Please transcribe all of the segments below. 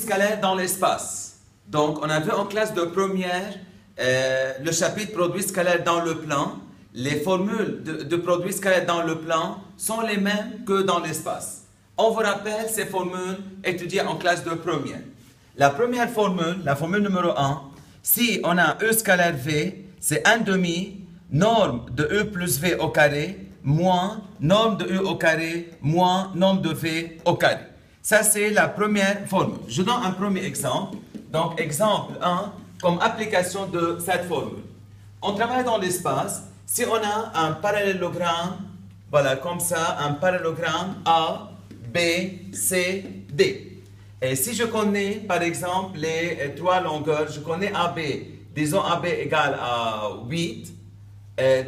scalaires dans l'espace. Donc, on a vu en classe de première le chapitre produits scalaires dans le plan. Les formules de produits scalaires dans le plan sont les mêmes que dans l'espace. On vous rappelle ces formules étudiées en classe de première. La première formule, la formule numéro 1, si on a E scalaire V, c'est 1 demi norme de E plus V au carré moins norme de E au carré moins norme de V au carré. Ça, c'est la première formule. Je donne un premier exemple. Donc, exemple 1, comme application de cette formule. On travaille dans l'espace. Si on a un parallélogramme, voilà, comme ça, un parallélogramme A, B, C, D. Et si je connais, par exemple, les trois longueurs, je connais AB, disons AB égale à 8,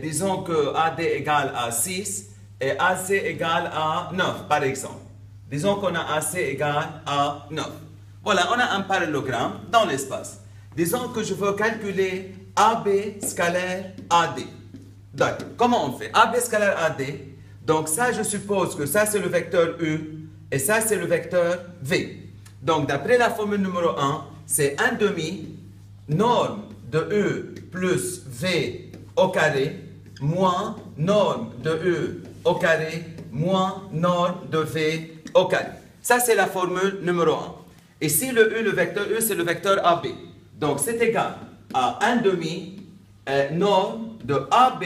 disons que AD égale à 6, et AC égale à 9, par exemple. Disons qu'on a AC égale à 9. Voilà, on a un parallélogramme dans l'espace. Disons que je veux calculer AB scalaire AD. D'accord. Comment on fait? AB scalaire AD. Donc ça, je suppose que ça, c'est le vecteur U et ça, c'est le vecteur V. Donc, d'après la formule numéro 1, c'est 1 demi norme de E plus V au carré moins norme de E au carré moins norme de V au carré. Ça, c'est la formule numéro 1. Ici, le vecteur U, c'est le vecteur AB. Donc, c'est égal à 1 demi norme de AB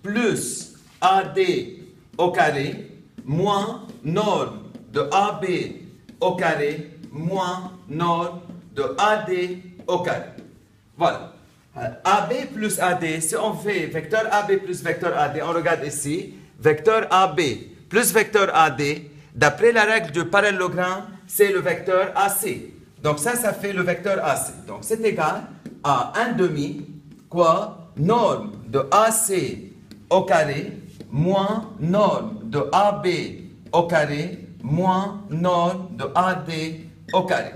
plus AD au carré moins norme de AB au carré moins norme de AD au carré. Voilà. AB plus AD, si on fait vecteur AB plus vecteur AD, on regarde ici, vecteur AB plus vecteur AD, d'après la règle du parallélogramme, c'est le vecteur AC. Donc ça fait le vecteur AC. Donc c'est égal à 1 demi, quoi, norme de AC au carré, moins norme de AB au carré, moins norme de AD au carré.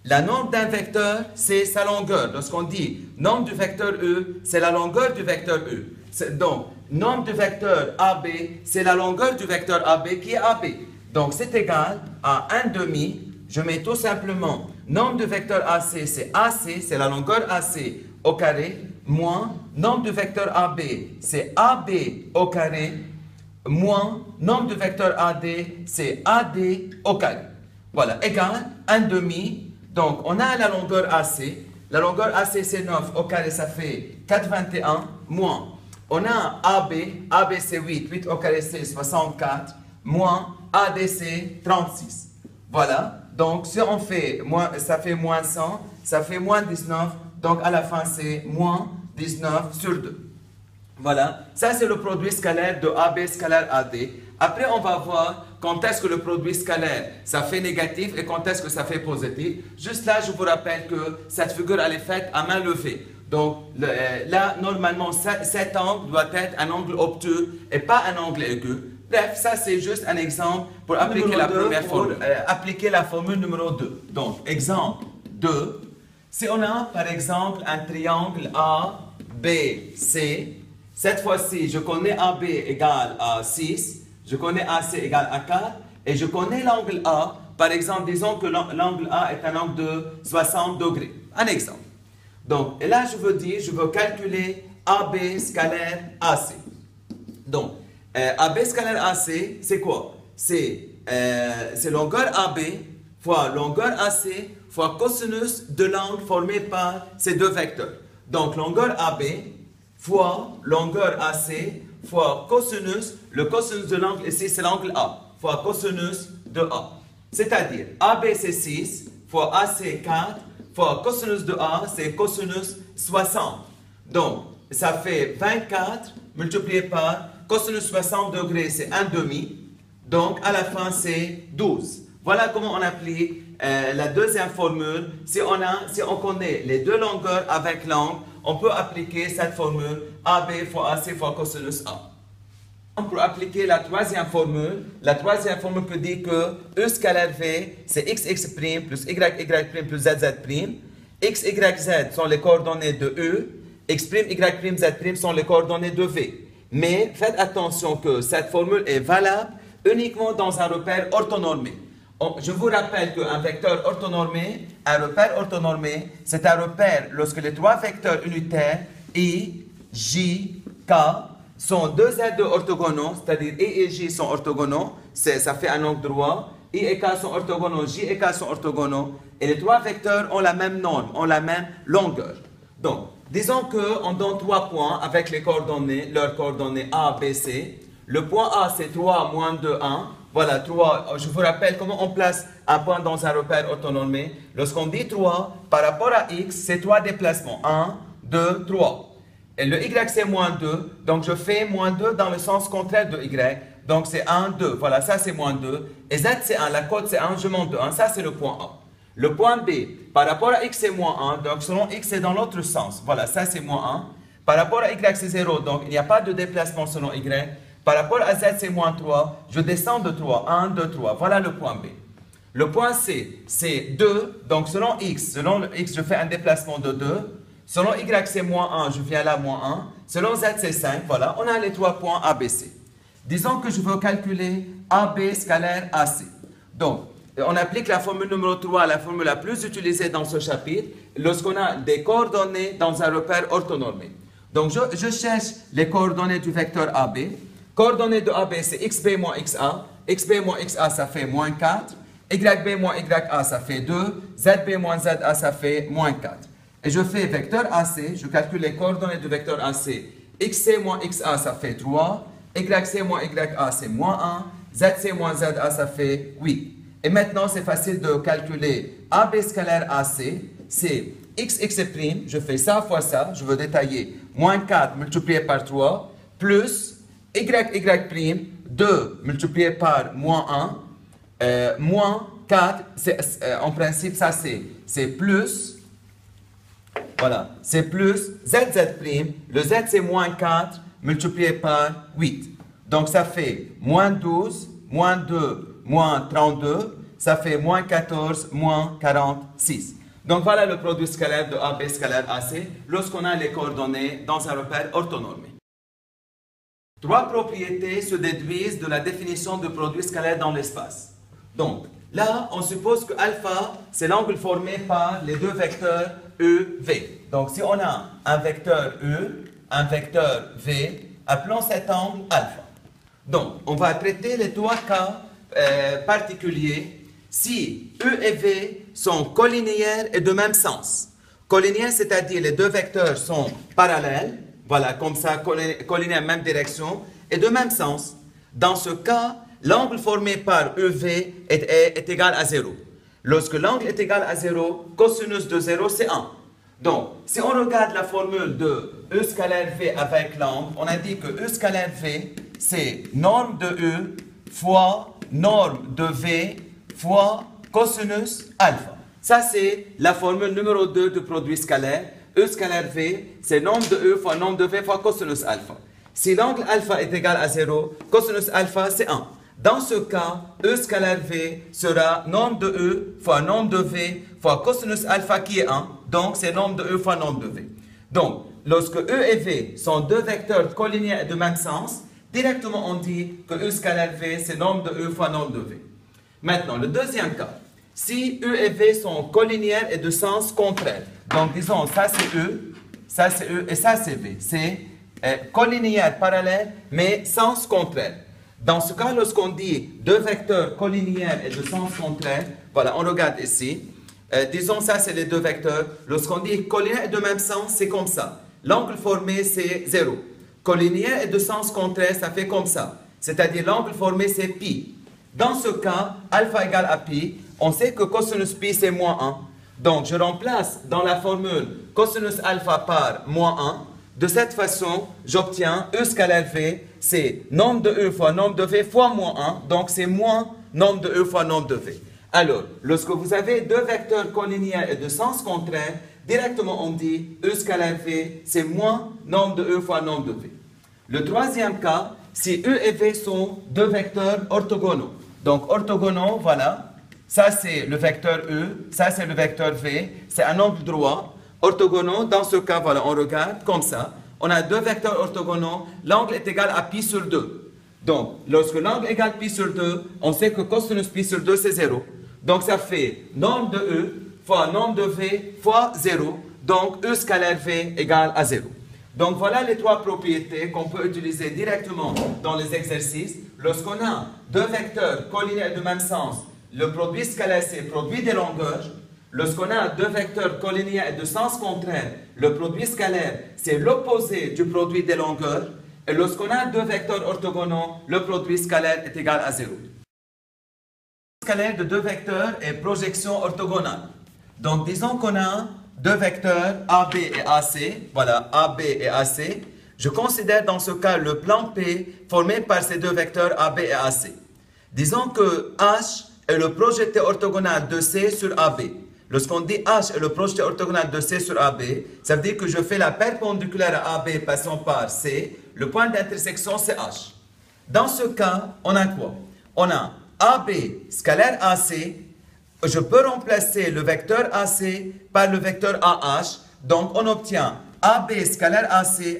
La norme d'un vecteur, c'est sa longueur. Lorsqu'on dit norme du vecteur E, c'est la longueur du vecteur E. Donc, norme du vecteur AB, c'est la longueur du vecteur AB qui est AB. Donc, c'est égal à 1 demi. Je mets tout simplement norme du vecteur AC, c'est la longueur AC au carré, moins norme du vecteur AB, c'est AB au carré, moins norme du vecteur AD, c'est AD au carré. Voilà, égal 1 demi. Donc, on a la longueur AC. La longueur AC, c'est 9 au carré, ça fait 4,21 moins. On a AB c'est 8, 8 au carré c'est 64, moins AD c'est 36. Voilà, donc si on fait, ça fait moins 100, ça fait moins 19, donc à la fin c'est moins 19 sur 2. Voilà, ça c'est le produit scalaire de AB scalaire AD. Après on va voir quand est-ce que le produit scalaire ça fait négatif et quand est-ce que ça fait positif. Juste là je vous rappelle que cette figure elle est faite à main levée. Donc là normalement cet angle doit être un angle obtus et pas un angle aigu. Bref, ça c'est juste un exemple pour appliquer la première formule. Appliquer la formule numéro 2. Donc exemple 2, si on a par exemple un triangle A, B, C, cette fois-ci je connais AB égale à 6, je connais AC égale à 4 et je connais l'angle A. Par exemple, disons que l'angle A est un angle de 60 degrés. Un exemple. Donc, et là, je veux calculer AB scalaire AC. Donc, AB scalaire AC, c'est quoi? C'est longueur AB fois longueur AC fois cosinus de l'angle formé par ces deux vecteurs. Donc, longueur AB fois longueur AC fois cosinus, le cosinus de l'angle ici, c'est l'angle A, fois cosinus de A. C'est-à-dire, AB c'est 6, fois AC 4, fois cosinus de A, c'est cosinus 60. Donc, ça fait 24 multiplié par cosinus 60 degrés, c'est 1 demi. Donc, à la fin, c'est 12. Voilà comment on applique la deuxième formule. Si on connaît les deux longueurs avec l'angle, on peut appliquer cette formule AB fois AC fois cosinus A. Pour appliquer la troisième formule peut dire que E scalaire V, c'est XX' plus YY' plus ZZ'. X, Y, Z sont les coordonnées de E. X', Y', Z' sont les coordonnées de V. Mais faites attention que cette formule est valable uniquement dans un repère orthonormé. Je vous rappelle qu'un vecteur orthonormé, un repère orthonormé, c'est un repère lorsque les trois vecteurs unitaires I, J, K sont deux Z2 orthogonaux, c'est-à-dire I et J sont orthogonaux, ça fait un angle droit. I et K sont orthogonaux, J et K sont orthogonaux, et les trois vecteurs ont la même norme, ont la même longueur. Donc, disons qu'on donne 3 points avec les coordonnées, leurs coordonnées A, B, C. Le point A, c'est 3, moins 2, 1. Voilà, 3. Je vous rappelle comment on place un point dans un repère orthonormé. Lorsqu'on dit 3, par rapport à X, c'est 3 déplacements. 1, 2, 3. Et le Y, c'est moins 2. Donc, je fais moins 2 dans le sens contraire de Y. Donc, c'est 1, 2. Voilà, ça, c'est moins 2. Et Z, c'est 1. La cote, c'est 1. Je monte de 1. Ça, c'est le point A. Le point B, par rapport à X, c'est moins 1. Donc, selon X, c'est dans l'autre sens. Voilà, ça, c'est moins 1. Par rapport à Y, c'est 0. Donc, il n'y a pas de déplacement selon Y. Par rapport à Z, c'est moins 3. Je descends de 3. 1, 2, 3. Voilà le point B. Le point C, c'est 2. Donc, selon X, je fais un déplacement de 2. Selon Y, c'est moins 1. Je viens là, moins 1. Selon Z, c'est 5. Voilà, on a les 3 points A, B, C. Disons que je veux calculer AB scalaire AC. Donc, on applique la formule numéro 3, la formule la plus utilisée dans ce chapitre, lorsqu'on a des coordonnées dans un repère orthonormé. Donc, je cherche les coordonnées du vecteur AB. Coordonnées de AB, c'est XB moins XA. XB moins XA, ça fait moins 4. YB moins YA, ça fait 2. ZB moins ZA, ça fait moins 4. Et je fais vecteur AC, je calcule les coordonnées du vecteur AC. XC moins XA, ça fait 3. YC moins YA, c'est moins 1. ZC moins ZA, ça fait 8. Et maintenant, c'est facile de calculer AB scalaire AC. C'est XX', je fais ça fois ça, je veux détailler, moins 4 multiplié par 3, plus YY', 2 multiplié par moins 1, moins 4, en principe, ça c'est plus, voilà, c'est plus ZZ', le Z c'est moins 4 multiplié par 8. Donc ça fait moins 12, moins 2, moins 32, ça fait moins 14, moins 46. Donc voilà le produit scalaire de AB scalaire AC lorsqu'on a les coordonnées dans un repère orthonormé. Trois propriétés se déduisent de la définition de produit scalaire dans l'espace. Donc là, on suppose que alpha, c'est l'angle formé par les deux vecteurs E, V. Donc si on a un vecteur E, un vecteur V, appelons cet angle alpha. Donc, on va traiter les trois cas particuliers si E et V sont collinéaires et de même sens. Collinéaires, c'est-à-dire les deux vecteurs sont parallèles, voilà, comme ça, collinéaires, même direction, et de même sens. Dans ce cas, l'angle formé par EV est égal à 0. Lorsque l'angle est égal à 0, cosinus de 0, c'est 1. Donc, si on regarde la formule de E scalaire V avec l'angle, on a dit que E scalaire V, c'est norme de E fois norme de V fois cosinus alpha. Ça, c'est la formule numéro 2 du produit scalaire. E scalaire V, c'est norme de E fois norme de V fois cosinus alpha. Si l'angle alpha est égal à 0, cosinus alpha, c'est 1. Dans ce cas, E scalaire V sera norme de E fois norme de V fois cosinus alpha qui est 1. Donc, c'est norme de E fois norme de V. Donc, lorsque E et V sont deux vecteurs collinéaires de même sens, directement on dit que E scalaire V, c'est norme de E fois norme de V. Maintenant, le deuxième cas, si E et V sont collinéaires et de sens contraire, donc disons, ça c'est E et ça c'est V. C'est collinéaire parallèle, mais sens contraire. Dans ce cas, lorsqu'on dit deux vecteurs collinéaires et de sens contraire, voilà, on regarde ici. Disons, ça, c'est les deux vecteurs. Lorsqu'on dit collinéaire et de même sens, c'est comme ça. L'angle formé, c'est 0. Collinéaire et de sens contraire, ça fait comme ça. C'est-à-dire, l'angle formé, c'est pi. Dans ce cas, alpha égale à pi, on sait que cosinus pi, c'est moins 1. Donc, je remplace dans la formule cosinus alpha par moins 1. De cette façon, j'obtiens E scalaire V, c'est norme de E fois norme de V fois moins 1. Donc, c'est moins norme de E fois norme de V. Alors, lorsque vous avez deux vecteurs collinéaires et de sens contraire, directement on dit E scalaire V, c'est moins norme de E fois norme de V. Le troisième cas, si E et V sont deux vecteurs orthogonaux. Donc, orthogonaux, voilà. Ça, c'est le vecteur E, ça, c'est le vecteur V. C'est un angle droit. Orthogonaux, dans ce cas, voilà, on regarde comme ça. On a deux vecteurs orthogonaux. L'angle est égal à pi sur 2. Donc, lorsque l'angle égale pi sur 2, on sait que cosinus pi sur 2, c'est 0. Donc, ça fait nombre de E fois nombre de V fois 0. Donc, E scalaire V égale à 0. Donc, voilà les trois propriétés qu'on peut utiliser directement dans les exercices. Lorsqu'on a deux vecteurs collinéaires de même sens, le produit scalaire, c'est le produit des longueurs. Lorsqu'on a deux vecteurs collinéaires de sens contraire, le produit scalaire, c'est l'opposé du produit des longueurs. Et lorsqu'on a deux vecteurs orthogonaux, le produit scalaire est égal à 0. Le scalaire de deux vecteurs est projection orthogonale. Donc, disons qu'on a deux vecteurs AB et AC. Voilà, AB et AC. Je considère dans ce cas le plan P formé par ces deux vecteurs AB et AC. Disons que H est le projeté orthogonal de C sur AB. Lorsqu'on dit H est le projeté orthogonal de C sur AB, ça veut dire que je fais la perpendiculaire à AB passant par C. Le point d'intersection, c'est H. Dans ce cas, on a quoi? On a AB scalaire AC. Je peux remplacer le vecteur AC par le vecteur AH. Donc, on obtient AB scalaire AC,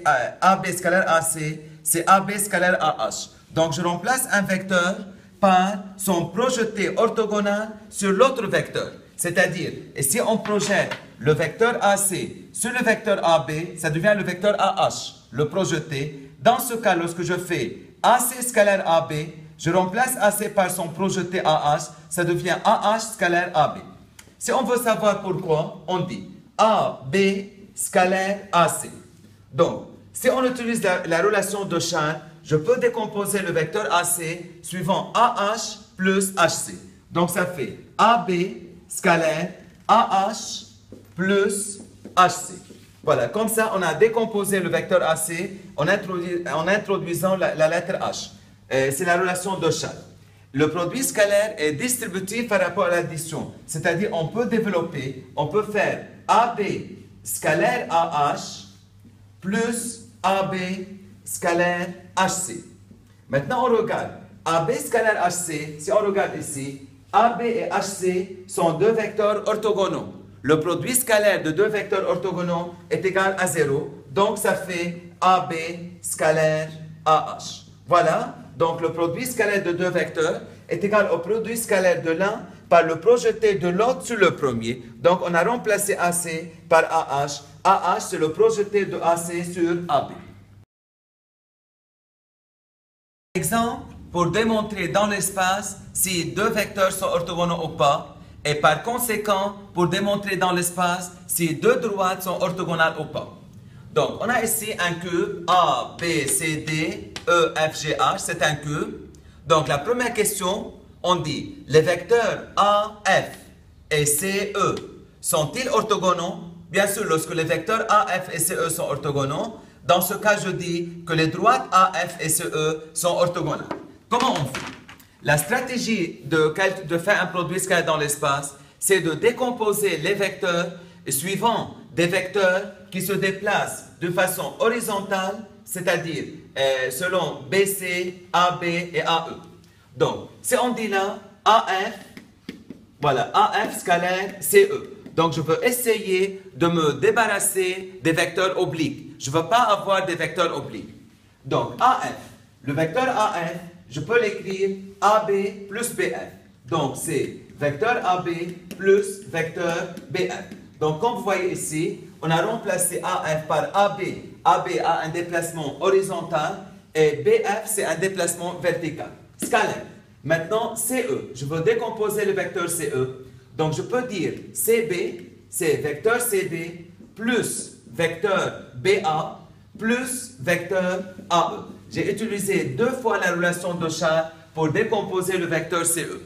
c'est AB scalaire AH. Donc, je remplace un vecteur par son projeté orthogonal sur l'autre vecteur. C'est-à-dire, et si on projette le vecteur AC sur le vecteur AB, ça devient le vecteur AH, le projeté. Dans ce cas, lorsque je fais AC scalaire AB, je remplace AC par son projeté AH, ça devient AH scalaire AB. Si on veut savoir pourquoi, on dit AB scalaire AC. Donc, si on utilise la relation de Charles, je peux décomposer le vecteur AC suivant AH plus HC. Donc, ça fait AB scalaire AH plus HC. Voilà, comme ça, on a décomposé le vecteur AC en introduisant la lettre H. C'est la relation de Charles. Le produit scalaire est distributif par rapport à l'addition. C'est-à-dire, on peut développer, on peut faire AB scalaire AH plus AB scalaire HC. Maintenant, on regarde. AB scalaire HC, si on regarde ici, AB et HC sont deux vecteurs orthogonaux. Le produit scalaire de deux vecteurs orthogonaux est égal à 0. Donc, ça fait AB scalaire AH. Voilà. Donc, le produit scalaire de deux vecteurs est égal au produit scalaire de l'un par le projeté de l'autre sur le premier. Donc, on a remplacé AC par AH. AH, c'est le projeté de AC sur AB. Exemple pour démontrer dans l'espace si deux vecteurs sont orthogonaux ou pas. Et par conséquent, pour démontrer dans l'espace si deux droites sont orthogonales ou pas. Donc, on a ici un cube A, B, C, D, E, F, G, H. C'est un cube. Donc, la première question, on dit les vecteurs A, F et C, E sont-ils orthogonaux? Bien sûr, lorsque les vecteurs A, F et C, E sont orthogonaux, dans ce cas, je dis que les droites A, F et C, E sont orthogonales. Comment on fait? La stratégie de faire un produit scalaire dans l'espace, c'est de décomposer les vecteurs suivant des vecteurs qui se déplacent de façon horizontale, c'est-à-dire selon BC, AB et AE. Donc, si on dit là AF, voilà, AF scalaire CE. Donc, je veux essayer de me débarrasser des vecteurs obliques. Je ne veux pas avoir des vecteurs obliques. Donc, AF, le vecteur AF, je peux l'écrire AB plus BF. Donc, c'est vecteur AB plus vecteur BF. Donc, comme vous voyez ici, on a remplacé AF par AB. AB a un déplacement horizontal et BF, c'est un déplacement vertical. Scalaire. Maintenant, CE. Je veux décomposer le vecteur CE. Donc, je peux dire CB, c'est vecteur CD plus vecteur BA plus vecteur AE. J'ai utilisé deux fois la relation de Charles pour décomposer le vecteur CE.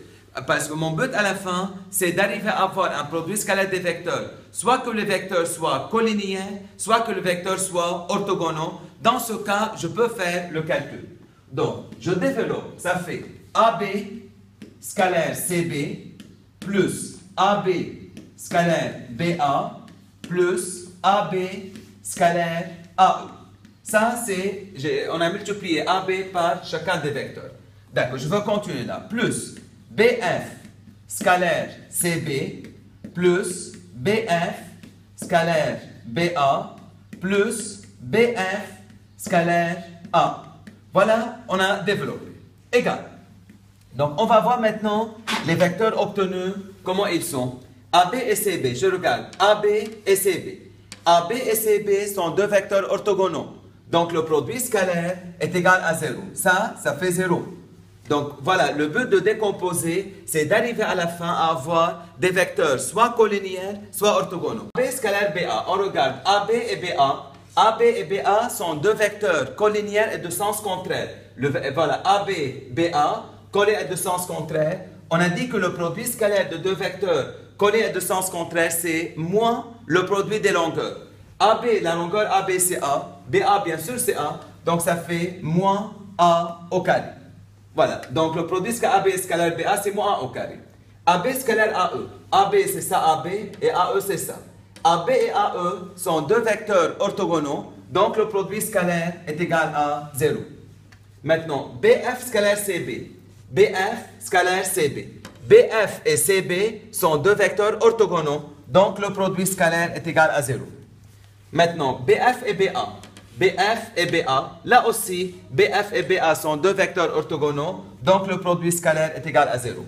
Parce que mon but à la fin, c'est d'arriver à avoir un produit scalaire des vecteurs. Soit que les vecteurs soient collinéaires, soit que les vecteurs soient orthogonaux. Dans ce cas, je peux faire le calcul. Donc, je développe. Ça fait AB scalaire CB plus AB scalaire BA plus AB scalaire AE. Ça, c'est, on a multiplié AB par chacun des vecteurs. D'accord, je veux continuer là. Plus BF scalaire CB plus BF scalaire BA plus BF scalaire A. Voilà, on a développé. égale. Donc, on va voir maintenant les vecteurs obtenus, comment ils sont. AB et CB, je regarde. AB et CB. AB et CB sont deux vecteurs orthogonaux. Donc, le produit scalaire est égal à 0. Ça fait 0. Donc, voilà, le but de décomposer, c'est d'arriver à la fin à avoir des vecteurs soit collinéaires, soit orthogonaux. AB scalaire BA, on regarde AB et BA. AB et BA sont deux vecteurs collinéaires et de sens contraire. Voilà, AB, BA, collés et de sens contraire. On a dit que le produit scalaire de deux vecteurs collés et de sens contraire, c'est moins le produit des longueurs. AB, la longueur AB, c'est A. BA, bien sûr, c'est A. Donc, ça fait moins A au carré. Voilà. Donc, le produit AB scalaire BA, c'est moins A au carré. AB scalaire AE. AB, c'est ça, AB, et AE, c'est ça. AB et AE sont deux vecteurs orthogonaux. Donc, le produit scalaire est égal à 0. Maintenant, BF scalaire CB. BF scalaire CB. BF et CB sont deux vecteurs orthogonaux, donc le produit scalaire est égal à 0. Maintenant, BF et BA. BF et BA, là aussi, BF et BA sont deux vecteurs orthogonaux, donc le produit scalaire est égal à 0.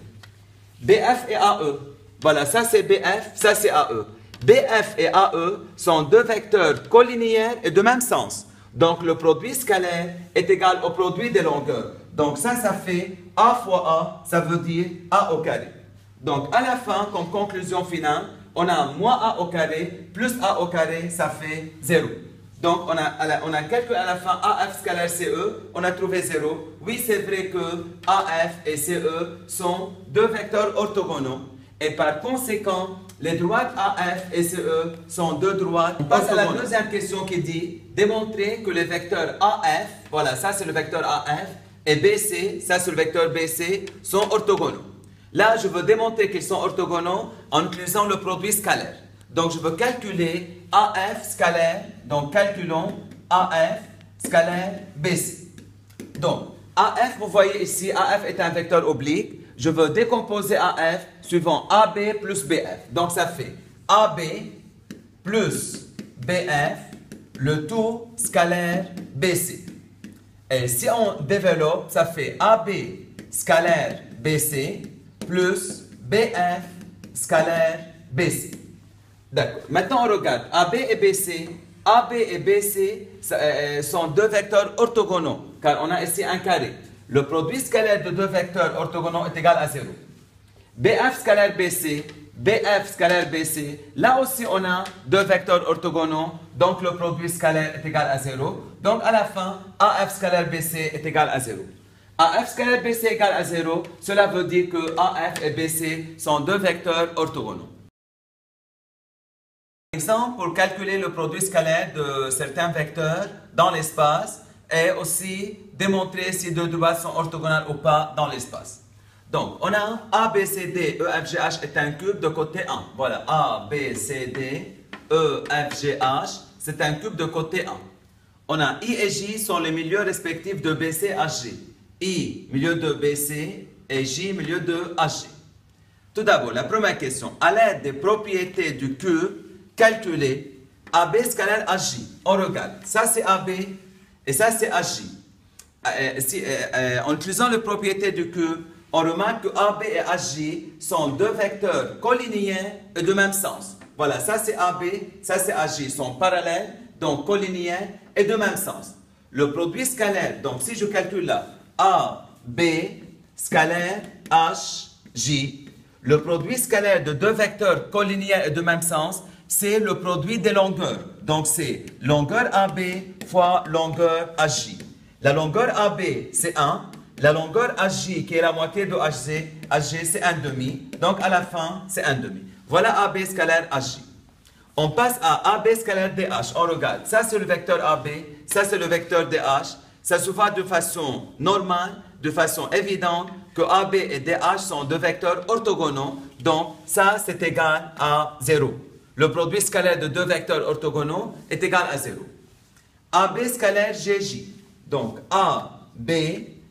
BF et AE, voilà, ça c'est BF, ça c'est AE. BF et AE sont deux vecteurs collinéaires et de même sens. Donc le produit scalaire est égal au produit des longueurs. Donc ça fait A fois A, ça veut dire A au carré. Donc à la fin, comme conclusion finale, on a moins A au carré plus A au carré, ça fait 0. Donc on a calculé à la fin AF scalaire CE, on a trouvé 0. Oui, c'est vrai que AF et CE sont deux vecteurs orthogonaux. Et par conséquent, les droites AF et CE sont deux droites. On passe à la deuxième question qui dit démontrer que les vecteurs AF, voilà, ça c'est le vecteur AF, et BC, ça c'est le vecteur BC, sont orthogonaux. Là, je veux démontrer qu'ils sont orthogonaux en utilisant le produit scalaire. Donc, je veux calculer AF scalaire. Donc, calculons AF scalaire BC. Donc, AF, vous voyez ici, AF est un vecteur oblique. Je veux décomposer AF suivant AB plus BF. Donc, ça fait AB plus BF, le tout scalaire BC. Et si on développe, ça fait AB scalaire BC plus BF scalaire BC. D'accord. Maintenant, on regarde AB et BC. AB et BC sont deux vecteurs orthogonaux, car on a ici un carré. Le produit scalaire de deux vecteurs orthogonaux est égal à 0. BF scalaire BC, BF scalaire BC, là aussi on a deux vecteurs orthogonaux, donc le produit scalaire est égal à 0. Donc à la fin, AF scalaire BC est égal à 0. AF scalaire BC égale à 0, cela veut dire que AF et BC sont deux vecteurs orthogonaux. Exemple pour calculer le produit scalaire de certains vecteurs dans l'espace et aussi démontrer si deux droites sont orthogonales ou pas dans l'espace. Donc, on a A, B, C, D, E, F, G, H est un cube de côté 1. Voilà, A, B, C, D, E, F, G, H, c'est un cube de côté 1. On a I et J sont les milieux respectifs de BC, HG. I, milieu de BC, et J, milieu de HG. Tout d'abord, la première question. À l'aide des propriétés du cube, calculer AB scalaire HJ. On regarde. Ça, c'est AB et ça, c'est HJ. En utilisant les propriétés du cube, on remarque que AB et HJ sont deux vecteurs collinéaires et de même sens. Voilà, ça c'est AB, ça c'est HJ. Ils sont parallèles, donc collinéaires et de même sens. Le produit scalaire, donc si je calcule là, AB scalaire HJ, le produit scalaire de deux vecteurs collinéaires et de même sens, c'est le produit des longueurs. Donc c'est longueur AB fois longueur HJ. La longueur AB, c'est 1. La longueur HJ, qui est la moitié de HG, c'est 1 demi. Donc, à la fin, c'est 1 demi. Voilà AB scalaire HJ. On passe à AB scalaire DH. On regarde. Ça, c'est le vecteur AB. Ça, c'est le vecteur DH. Ça se voit de façon normale, de façon évidente, que AB et DH sont deux vecteurs orthogonaux. Donc, ça, c'est égal à 0. Le produit scalaire de deux vecteurs orthogonaux est égal à 0. AB scalaire GJ. Donc, AB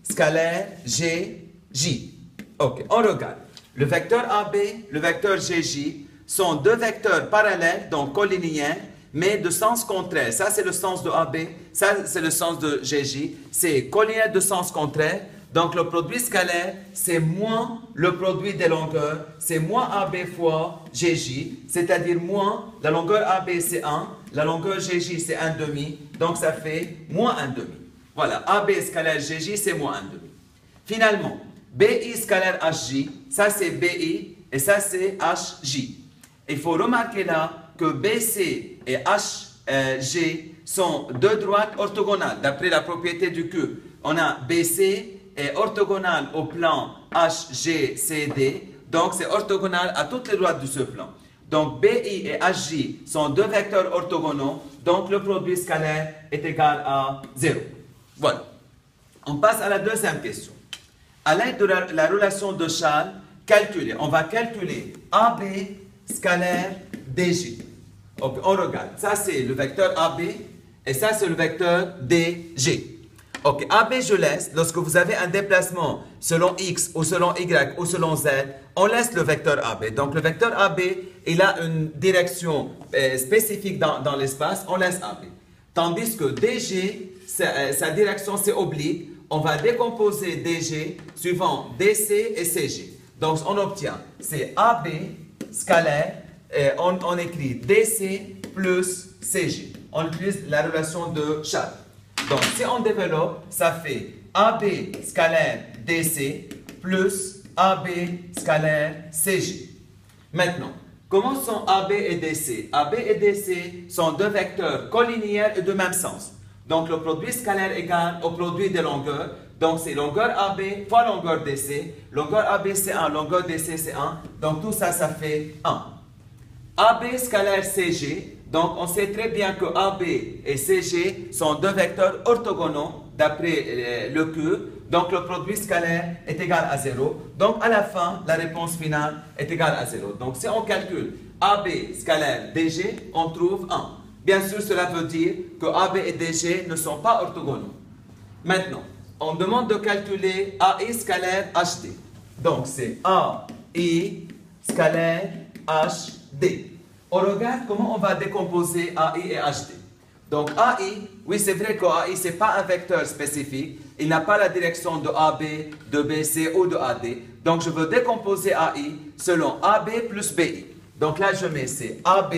scalaire GJ. Ok, on regarde. Le vecteur AB, le vecteur GJ sont deux vecteurs parallèles, donc collinéaires, mais de sens contraire. Ça, c'est le sens de AB, ça, c'est le sens de GJ. C'est collinéaire de sens contraire. Donc le produit scalaire, c'est moins le produit des longueurs, c'est moins AB fois GJ, c'est-à-dire moins la longueur AB c'est 1, la longueur GJ c'est 1,5, donc ça fait moins 1,5. Voilà, AB scalaire GJ c'est moins 1,5. Finalement, BI scalaire HJ, ça c'est BI et ça c'est HJ. Il faut remarquer là que BC et HG sont deux droites orthogonales d'après la propriété du cube. On a BC est orthogonal au plan HGCD, donc c'est orthogonal à toutes les droites de ce plan. Donc BI et HJ sont deux vecteurs orthogonaux, donc le produit scalaire est égal à 0. Voilà. On passe à la deuxième question. À l'aide de la relation de Charles, on va calculer AB scalaire DG. Okay, on regarde, ça c'est le vecteur AB et ça c'est le vecteur DG. Ok, AB je laisse, lorsque vous avez un déplacement selon X ou selon Y ou selon Z, on laisse le vecteur AB. Donc le vecteur AB, il a une direction spécifique dans l'espace, on laisse AB. Tandis que DG, sa direction c'est oblique, on va décomposer DG suivant DC et CG. Donc on obtient, c'est AB scalaire, on écrit DC plus CG. On utilise la relation de Charles. Donc, si on développe, ça fait AB scalaire DC plus AB scalaire CG. Maintenant, comment sont AB et DC? AB et DC sont deux vecteurs collinéaires et de même sens. Donc, le produit scalaire égale au produit des longueurs. Donc, c'est longueur AB fois longueur DC. Longueur AB, c'est 1. Longueur DC, c'est 1. Donc, tout ça, ça fait 1. AB scalaire CG. Donc, on sait très bien que AB et CG sont deux vecteurs orthogonaux d'après le cube. Donc, le produit scalaire est égal à 0. Donc, à la fin, la réponse finale est égale à 0. Donc, si on calcule AB scalaire DG, on trouve 1. Bien sûr, cela veut dire que AB et DG ne sont pas orthogonaux. Maintenant, on demande de calculer AI scalaire HD. Donc, c'est AI scalaire HD. On regarde comment on va décomposer AI et HD. Donc AI, oui c'est vrai que AI ce n'est pas un vecteur spécifique, il n'a pas la direction de AB, de BC ou de AD. Donc je veux décomposer AI selon AB plus BI. Donc là je mets c'est AB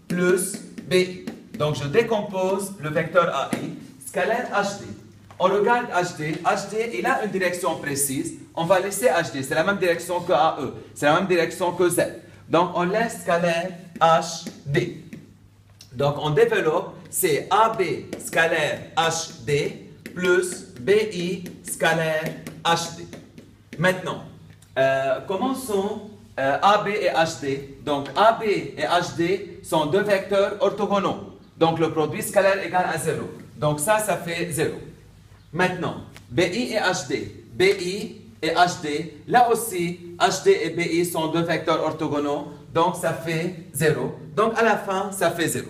plus BI. Donc je décompose le vecteur AI, scalaire HD. On regarde HD, HD il a une direction précise, on va laisser HD, c'est la même direction que AE, c'est la même direction que Z. Donc on laisse scalaire HD. Donc on développe, c'est AB scalaire HD plus BI scalaire HD. Maintenant, comment sont AB et HD? Donc AB et HD sont deux vecteurs orthogonaux. Donc le produit scalaire égale à 0. Donc ça fait 0. Maintenant, BI et HD. BI et HD, là aussi, HD et BI sont deux vecteurs orthogonaux, donc ça fait 0. Donc à la fin, ça fait 0.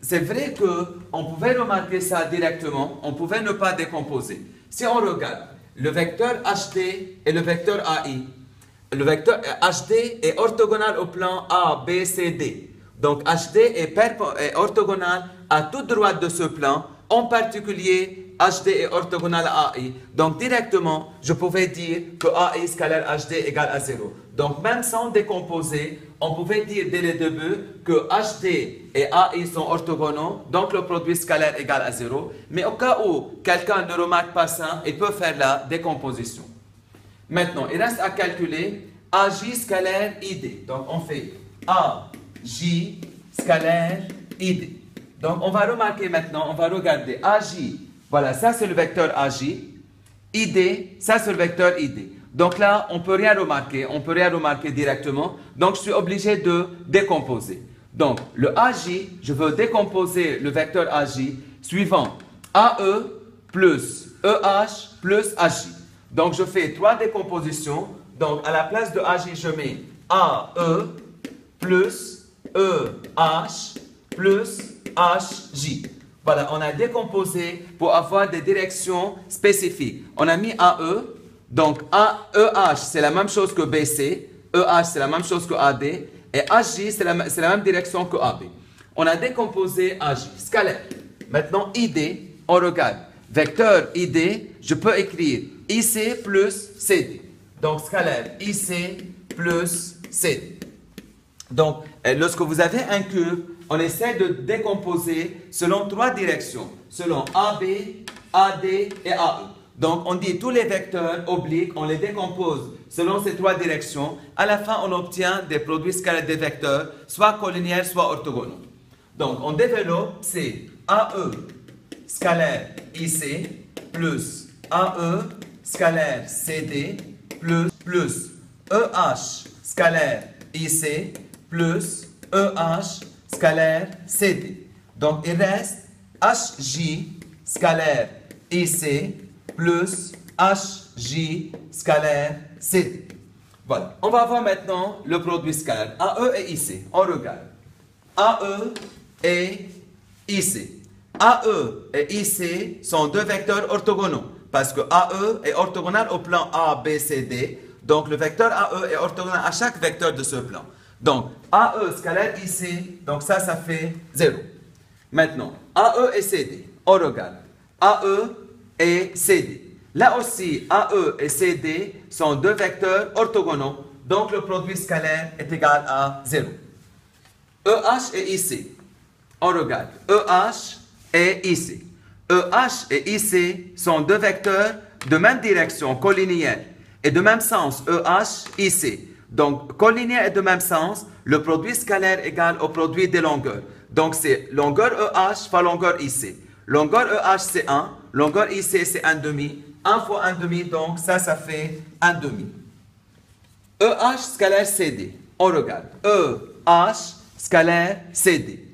C'est vrai qu'on pouvait remarquer ça directement, on pouvait ne pas décomposer. Si on regarde le vecteur HD et le vecteur AI, le vecteur HD est orthogonal au plan A, B, C, D. Donc HD est orthogonal à toute droite de ce plan, en particulier HD est orthogonal à AI. Donc directement, je pouvais dire que AI scalaire HD égale à 0. Donc même sans décomposer, on pouvait dire dès le début que HD et AI sont orthogonaux, donc le produit scalaire égale à 0. Mais au cas où quelqu'un ne remarque pas ça, il peut faire la décomposition. Maintenant, il reste à calculer AJ scalaire ID. Donc on fait AJ scalaire ID. Donc on va remarquer maintenant, on va regarder AJ. Voilà, ça c'est le vecteur AJ. ID, ça c'est le vecteur ID. Donc là, on ne peut rien remarquer directement. Donc je suis obligé de décomposer. Donc le AJ, je veux décomposer le vecteur AJ suivant AE plus EH plus AJ. Donc je fais trois décompositions. Donc à la place de AJ, je mets AE plus EH plus HJ. Voilà, on a décomposé pour avoir des directions spécifiques. On a mis AE, donc EH c'est la même chose que BC, EH c'est la même chose que AD, et HJ c'est la même direction que AB. On a décomposé HJ, scalaire. Maintenant ID, on regarde. Vecteur ID, je peux écrire IC plus CD. Donc, scalaire IC plus CD. Donc, lorsque vous avez un cube, on essaie de décomposer selon trois directions, selon AB, AD et AE. Donc, on dit tous les vecteurs obliques, on les décompose selon ces trois directions. À la fin, on obtient des produits scalaires des vecteurs, soit collinaires, soit orthogonaux. Donc, on développe, c'est AE scalaire IC plus AE scalaire CD plus EH scalaire IC plus EH scalaire CD. Donc, il reste HJ scalaire IC plus HJ scalaire CD. Voilà. On va voir maintenant le produit scalaire AE et IC. On regarde. AE et IC. AE et IC sont deux vecteurs orthogonaux parce que AE est orthogonal au plan A, B, C, D. Donc, le vecteur AE est orthogonal à chaque vecteur de ce plan. Donc, AE scalaire IC, donc ça fait 0. Maintenant, AE et CD, on regarde. AE et CD. Là aussi, AE et CD sont deux vecteurs orthogonaux, donc le produit scalaire est égal à 0. EH et IC, on regarde. EH et IC. EH et IC sont deux vecteurs de même direction, collinéaires, et de même sens, EH, IC. Donc, collinéaire et de même sens, le produit scalaire est égal au produit des longueurs. Donc, c'est longueur EH fois longueur IC. Longueur EH, c'est 1. Longueur IC, c'est 1,5. 1 fois 1,5, donc ça fait 1,5. EH scalaire CD. On regarde. EH scalaire CD.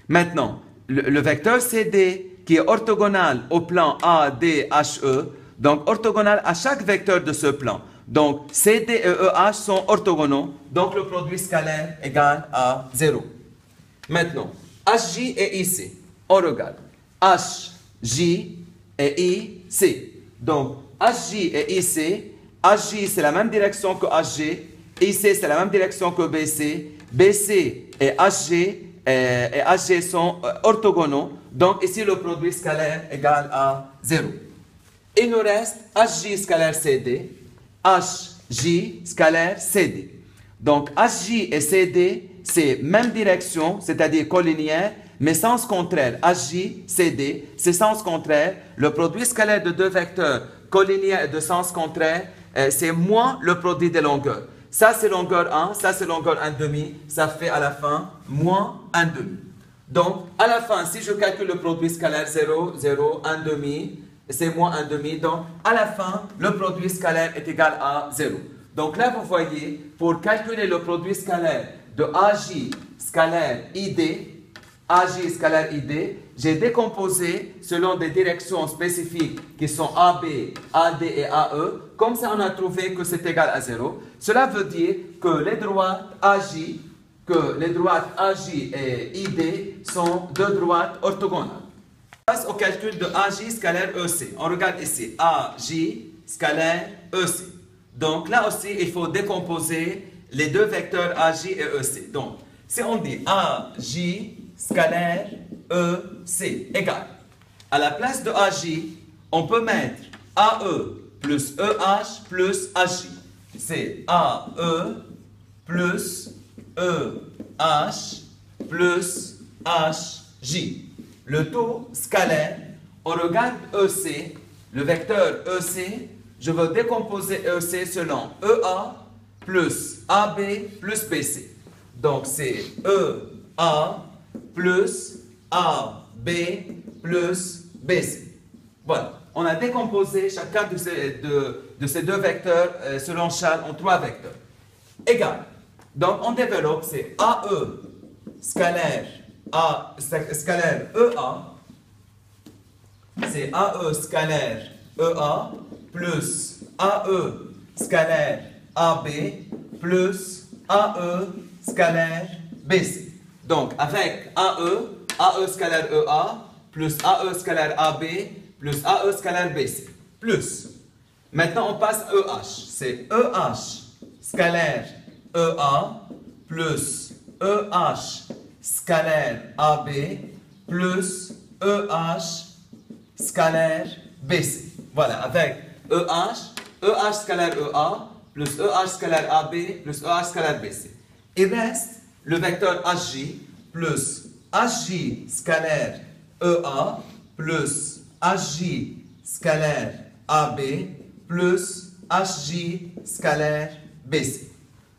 Maintenant, le vecteur CD qui est orthogonal au plan ADHE, donc orthogonal à chaque vecteur de ce plan. Donc, CD et EH sont orthogonaux, donc le produit scalaire est égal à 0. Maintenant, HJ et IC. On regarde. HJ et IC. Donc, HJ et IC. HJ, c'est la même direction que HG. IC, c'est la même direction que BC. BC et HG sont orthogonaux. Donc, ici, le produit scalaire est égal à 0. Il nous reste HJ scalaire CD. HJ scalaire CD. Donc, HJ et CD, c'est même direction, c'est-à-dire collinéaire, mais sens contraire. HJ, CD, c'est sens contraire. Le produit scalaire de deux vecteurs collinéaires et de sens contraire, c'est moins le produit des longueurs. Ça, c'est longueur 1, ça, c'est longueur 1,5. Ça fait à la fin moins 1,5. Donc, à la fin, si je calcule le produit scalaire 0, 0, 1,5, c'est moins 1,5. Donc, à la fin, le produit scalaire est égal à 0. Donc là, vous voyez, pour calculer le produit scalaire de AJ scalaire ID, j'ai décomposé selon des directions spécifiques qui sont AB, AD et AE. Comme ça, on a trouvé que c'est égal à 0. Cela veut dire que les droites AJ et ID sont deux droites orthogonales. Face au calcul de AJ scalaire EC. On regarde ici, AJ scalaire EC. Donc là aussi, il faut décomposer les deux vecteurs AJ et EC. Donc, si on dit AJ scalaire EC égale, à la place de AJ, on peut mettre AE plus EH plus AJ. C'est AE plus EH plus HJ. Le tout scalaire, on regarde EC, le vecteur EC, je veux décomposer EC selon EA plus AB plus BC. Donc c'est EA plus AB plus BC. Voilà, on a décomposé chacun de ces deux vecteurs selon Charles en trois vecteurs. Égal. Donc on développe, c'est AE scalaire EA, c'est AE scalaire EA plus AE scalaire AB plus AE scalaire BC. Donc avec AE scalaire EA plus AE scalaire AB plus AE scalaire BC plus. Maintenant on passe EH, c'est EH scalaire EA plus EH scalaire AB plus EH scalaire BC. Voilà, avec EH scalaire EA, plus EH scalaire AB, plus EH scalaire BC. Il reste le vecteur HJ, plus HJ scalaire EA, plus HJ scalaire AB, plus HJ scalaire BC.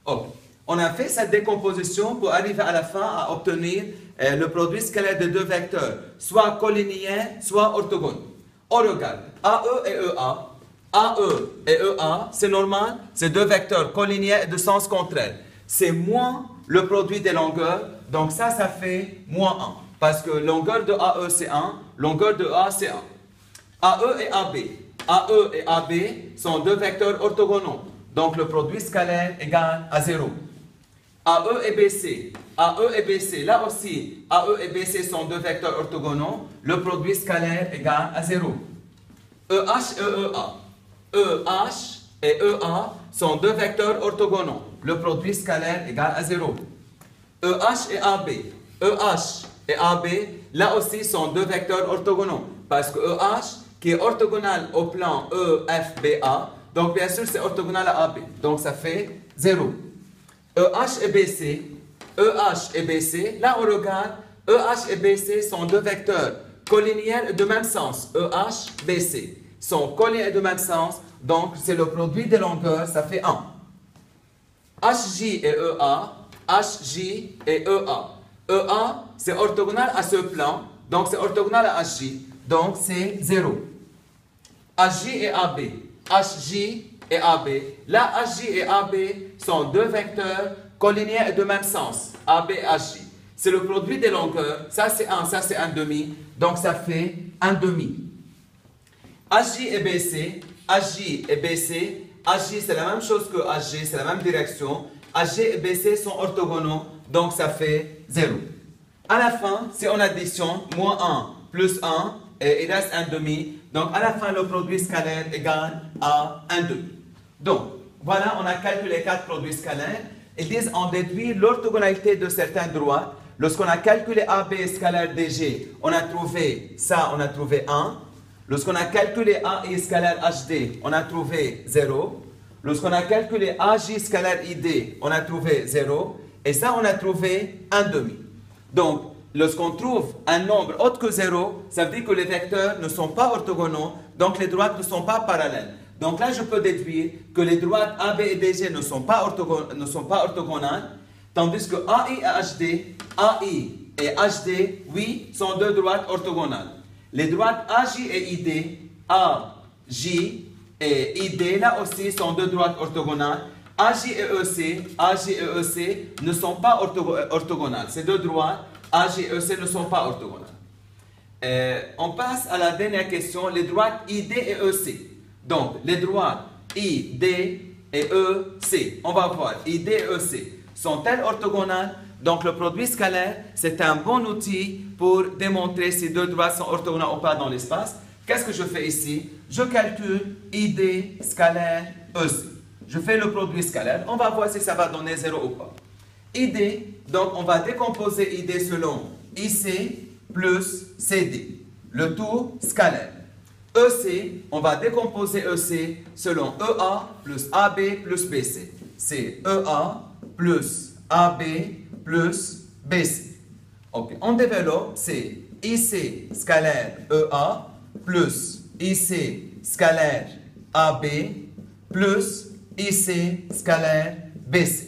Ok. On a fait cette décomposition pour arriver à la fin à obtenir le produit scalaire de deux vecteurs, soit collinéens, soit orthogonaux. On regarde AE et EA. AE et EA, c'est normal, c'est deux vecteurs collinéens et de sens contraire. C'est moins le produit des longueurs, donc ça fait moins 1. Parce que longueur de AE c'est 1, longueur de EA c'est 1. AE et AB. AE et AB sont deux vecteurs orthogonaux, donc le produit scalaire égale à 0. AE et BC. AE et BC, là aussi, AE et BC sont deux vecteurs orthogonaux, le produit scalaire égale à 0. EH et EA. EH et EA sont deux vecteurs orthogonaux, le produit scalaire égale à 0. EH et AB. EH et AB, là aussi, sont deux vecteurs orthogonaux, parce que EH, qui est orthogonal au plan EFBA, donc bien sûr, c'est orthogonal à AB, donc ça fait 0. EH et BC, EH et BC, là on regarde, EH et BC sont deux vecteurs collinéens de même sens, EH, BC, sont collinéens de même sens, donc c'est le produit des longueurs, ça fait 1. HJ et EA, HJ et EA. EA, c'est orthogonal à ce plan, donc c'est orthogonal à HJ, donc c'est 0. HJ et AB, HJ et AB. Là, HJ et AB sont deux vecteurs collinéens de même sens, AB et HJ. C'est le produit des longueurs, ça c'est 1, ça c'est 1,5, donc ça fait 1,5. HJ et BC, HJ et BC, HJ c'est la même chose que HJ, c'est la même direction. HJ et BC sont orthogonaux, donc ça fait 0. À la fin, si on additionne moins 1 plus 1, et il reste 1,5, donc à la fin le produit scalaire égale à 1,5. Donc, voilà, on a calculé 4 produits scalaires. Ils disent on déduit l'orthogonalité de certains droits. Lorsqu'on a calculé AB scalaire DG, on a trouvé ça, on a trouvé 1. Lorsqu'on a calculé AI scalaire HD, on a trouvé 0. Lorsqu'on a calculé AJ scalaire ID, on a trouvé 0. Et ça, on a trouvé 1,5. Donc, lorsqu'on trouve un nombre autre que 0, ça veut dire que les vecteurs ne sont pas orthogonaux, donc les droites ne sont pas parallèles. Donc là, je peux déduire que les droites AB et DG ne sont pas orthogonales, tandis que AI et HD, AI et HD, oui, sont deux droites orthogonales. Les droites AJ et ID, AJ et ID, là aussi, sont deux droites orthogonales. AJ et EC ne sont pas orthogonales. Ces deux droites, AJ et EC, ne sont pas orthogonales. On passe à la dernière question, les droites ID et EC. Donc, les droites ID et EC, on va voir, ID et EC, sont-elles orthogonales? Donc, le produit scalaire, c'est un bon outil pour démontrer si deux droites sont orthogonales ou pas dans l'espace. Qu'est-ce que je fais ici? Je calcule ID scalaire EC. Je fais le produit scalaire. On va voir si ça va donner 0 ou pas. ID, donc on va décomposer ID selon IC plus CD. Le tout scalaire. EC, on va décomposer EC selon EA plus AB plus BC. C'est EA plus AB plus BC. Ok, on développe, c'est IC scalaire EA plus IC scalaire AB plus IC scalaire BC.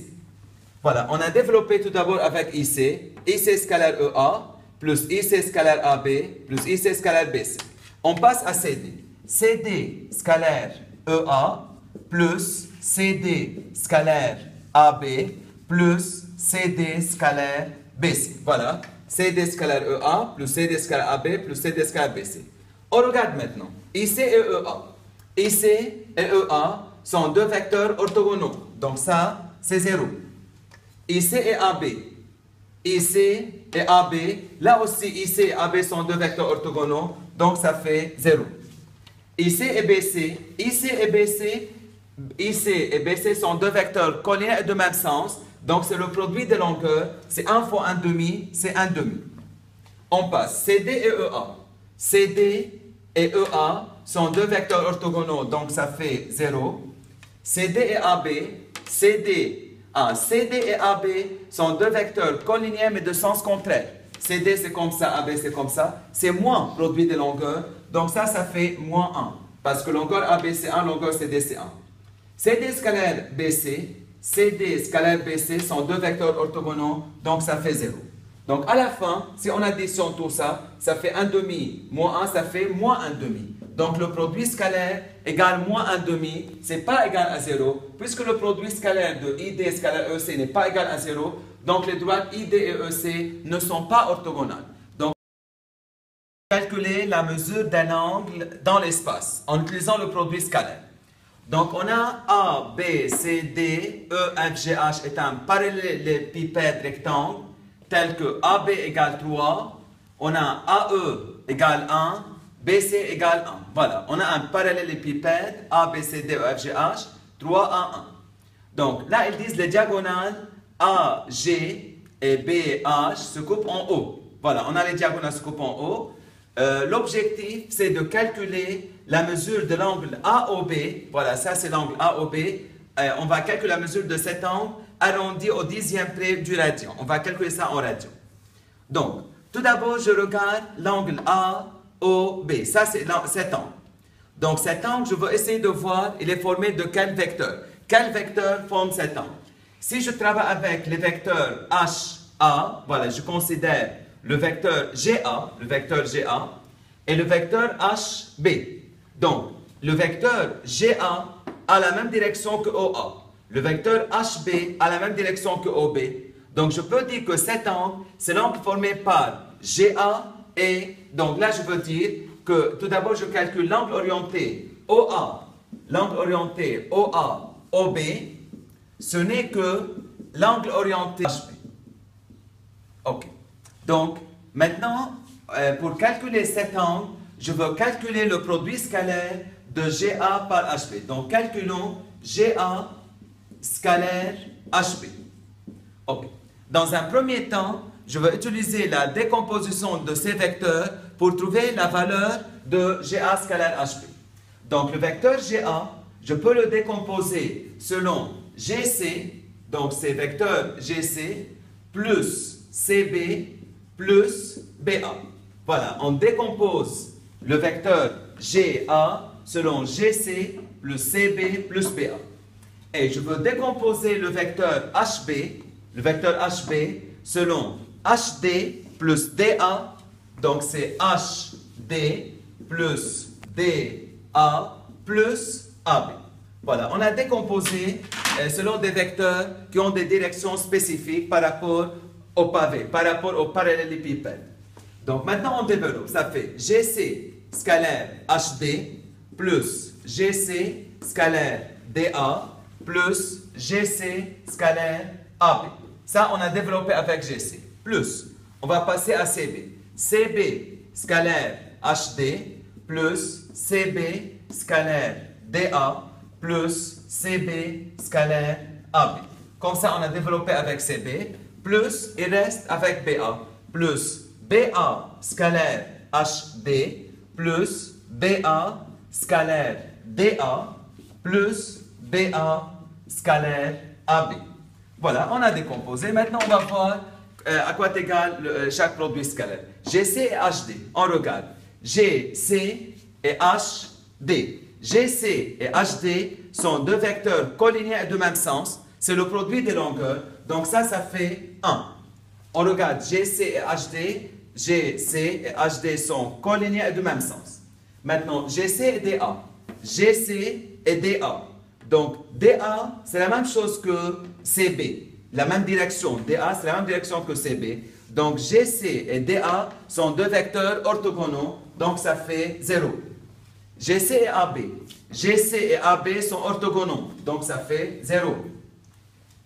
Voilà, on a développé tout d'abord avec IC scalaire EA plus IC scalaire AB plus IC scalaire BC. On passe à CD. CD scalaire EA plus CD scalaire AB plus CD scalaire BC. Voilà, CD scalaire EA plus CD scalaire AB plus CD scalaire BC. On regarde maintenant. IC et EA. IC et EA sont deux vecteurs orthogonaux. Donc ça, c'est 0. IC et AB. IC et AB. Là aussi, IC et AB sont deux vecteurs orthogonaux. Donc ça fait 0. IC et BC. IC et BC. IC et BC sont deux vecteurs collinéens et de même sens. Donc c'est le produit des longueurs. C'est 1 fois 1,5, c'est 1,5. On passe CD et EA. CD et EA sont deux vecteurs orthogonaux, donc ça fait 0. CD et AB, CD et AB sont deux vecteurs collinéens mais de sens contraire. CD c'est comme ça, AB c'est comme ça. C'est moins produit des longueurs, donc ça fait moins 1. Parce que longueur AB c'est 1, longueur CD c'est 1. CD scalaire BC, CD scalaire BC sont deux vecteurs orthogonaux, donc ça fait 0. Donc à la fin, si on additionne tout ça, ça fait 1 demi moins 1, ça fait moins 1 demi. Donc le produit scalaire égale moins 1 demi, c'est pas égal à 0, puisque le produit scalaire de ID scalaire EC n'est pas égal à 0, donc les droites ID et EC ne sont pas orthogonales. Donc calculer la mesure d'un angle dans l'espace en utilisant le produit scalaire. Donc on a A, B, C, D, E, F, G, H est un parallélépipède rectangle tel que AB égale 3, on a AE égale 1, BC égale 1. Voilà, on a un parallélépipède A, B, C, D, E, F, G, H, 3, A, 1. Donc là, ils disent les diagonales A, G et B, H se coupent en haut. Voilà, on a les diagonales se coupent en haut. L'objectif, c'est de calculer la mesure de l'angle AOB. Voilà, ça c'est l'angle AOB. On va calculer la mesure de cet angle arrondi au dixième près du radian. On va calculer ça en radian. Donc, tout d'abord, je regarde l'angle AOB. Ça, c'est cet angle. Donc, cet angle, je veux essayer de voir, il est formé de quel vecteur? Quel vecteur forme cet angle? Si je travaille avec les vecteurs HA, voilà, je considère le vecteur GA et le vecteur HB. Donc, le vecteur GA a la même direction que OA. Le vecteur HB a la même direction que OB. Donc, je peux dire que cet angle, c'est l'angle formé par GA et donc là, je veux dire que tout d'abord, je calcule l'angle orienté OA. L'angle orienté OA, OB, ce n'est que l'angle orienté HB. OK. Donc, maintenant, pour calculer cet angle, je veux calculer le produit scalaire de GA par HB. Donc, calculons GA scalaire HB. OK. Dans un premier temps, je vais utiliser la décomposition de ces vecteurs pour trouver la valeur de GA scalaire HB. Donc, le vecteur GA, je peux le décomposer selon GC, donc c'est vecteur GC, plus CB, plus BA. Voilà, on décompose le vecteur GA selon GC plus CB plus BA. Et je veux décomposer le vecteur HB selon HD plus DA. Donc c'est HD plus DA plus AB. Voilà, on a décomposé selon des vecteurs qui ont des directions spécifiques par rapport au pavé, par rapport au parallélépipède. Donc maintenant on développe, ça fait GC scalaire HD plus GC scalaire DA plus GC scalaire AB. Ça on a développé avec GC. Plus, on va passer à CB. CB scalaire HD plus CB scalaire DA plus CB scalaire AB. Comme ça on a développé avec CB. Plus, il reste avec BA, plus BA scalaire HD, plus BA scalaire DA, plus BA scalaire AB. Voilà, on a décomposé. Maintenant, on va voir à quoi est égal chaque produit scalaire. GC et HD, on regarde. GC et HD. GC et HD sont deux vecteurs collinéens de même sens. C'est le produit des longueurs. Donc ça fait 1. On regarde GC et HD. GC et HD sont collinéens et de même sens. Maintenant, GC et DA. GC et DA. Donc, DA, c'est la même chose que CB. La même direction. DA, c'est la même direction que CB. Donc, GC et DA sont deux vecteurs orthogonaux. Donc, ça fait 0. GC et AB. GC et AB sont orthogonaux. Donc, ça fait 0.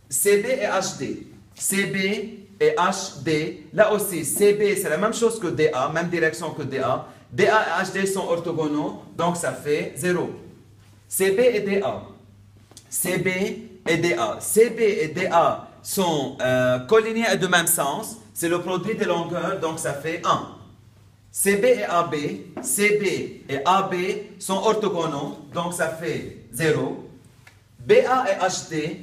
CB et HD. CB et HD. Là aussi, CB, c'est la même chose que DA, même direction que DA. DA et HD sont orthogonaux, donc ça fait 0. CB et DA. CB et DA. CB et DA sont collinéens et de même sens. C'est le produit des longueurs, donc ça fait 1. CB et AB, CB et AB sont orthogonaux, donc ça fait 0. BA et HD,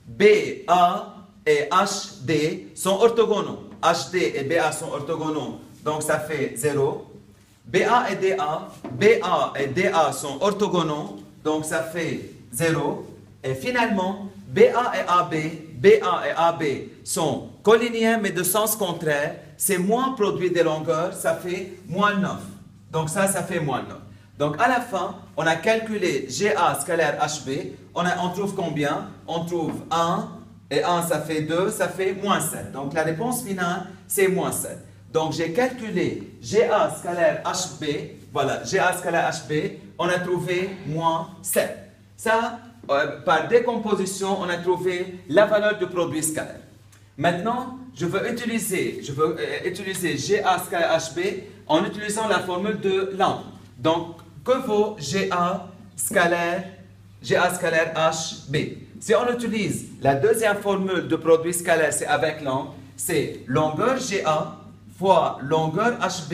BA et HD sont orthogonaux. HD et BA sont orthogonaux, donc ça fait 0. BA et DA, BA et DA sont orthogonaux, donc ça fait 0. Et finalement, BA et AB, BA et AB sont collinéens mais de sens contraire. C'est moins produit des longueurs, ça fait moins 9. Donc ça fait moins 9. Donc à la fin, on a calculé GA scalaire HB. On trouve combien? On trouve 1 et 1 ça fait 2, ça fait moins 7. Donc la réponse finale, c'est moins 7. Donc j'ai calculé GA scalaire HB. Voilà, GA scalaire HB, on a trouvé moins 7. Ça, par décomposition, on a trouvé la valeur du produit scalaire. Maintenant, je veux utiliser GA scalaire HB en utilisant la formule de l'angle. Donc, que vaut GA scalaire HB? Si on utilise la deuxième formule de produit scalaire, c'est avec l'angle, c'est longueur GA fois longueur HB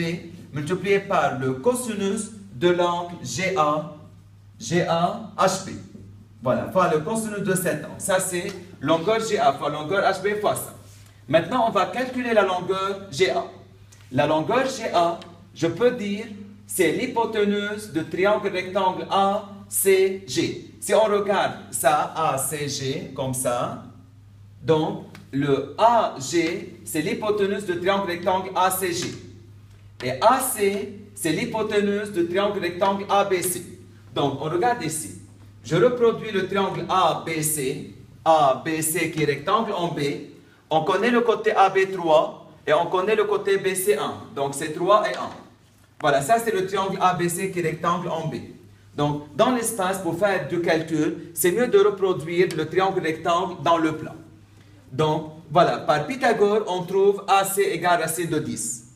multiplié par le cosinus de l'angle GA HB. Voilà, fois le cosinus de cet angle. Ça, c'est longueur GA fois longueur HB fois ça. Maintenant, on va calculer la longueur GA. La longueur GA, je peux dire, c'est l'hypoténuse de triangle rectangle ACG. Si on regarde ça, ACG, comme ça, donc le AG, c'est l'hypoténuse de triangle rectangle ACG. Et AC, c'est l'hypoténuse de triangle rectangle ABC. Donc, on regarde ici. Je reproduis le triangle ABC qui est rectangle en B. On connaît le côté AB3 et on connaît le côté BC1. Donc, c'est 3 et 1. Voilà, ça c'est le triangle ABC qui est rectangle en B. Donc, dans l'espace, pour faire du calcul, c'est mieux de reproduire le triangle rectangle dans le plan. Donc, voilà, par Pythagore, on trouve AC égale racine de 10.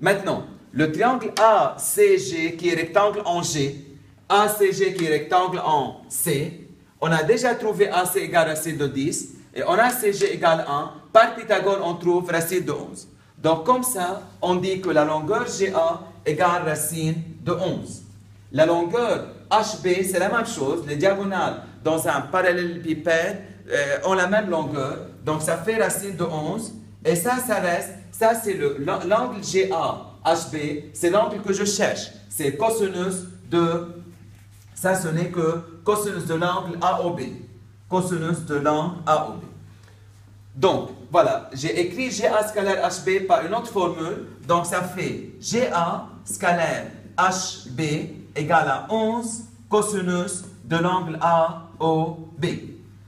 Maintenant, le triangle ACG qui est rectangle en G, ACG qui est rectangle en C, on a déjà trouvé AC égale racine de 10 et on a CG égale 1. Par Pythagore, on trouve racine de 11. Donc, comme ça, on dit que la longueur GA égale racine de 11. La longueur HB, c'est la même chose. Les diagonales dans un parallélépipède ont la même longueur. Donc, ça fait racine de 11. Et ça reste, ça c'est l'angle GA HB, c'est l'angle que je cherche. C'est cosinus de, ça ce n'est que cosinus de l'angle AOB. Cosinus de l'angle AOB. Donc, voilà, j'ai écrit GA scalaire HB par une autre formule. Donc, ça fait GA scalaire HB égale à 11 cosinus de l'angle AOB.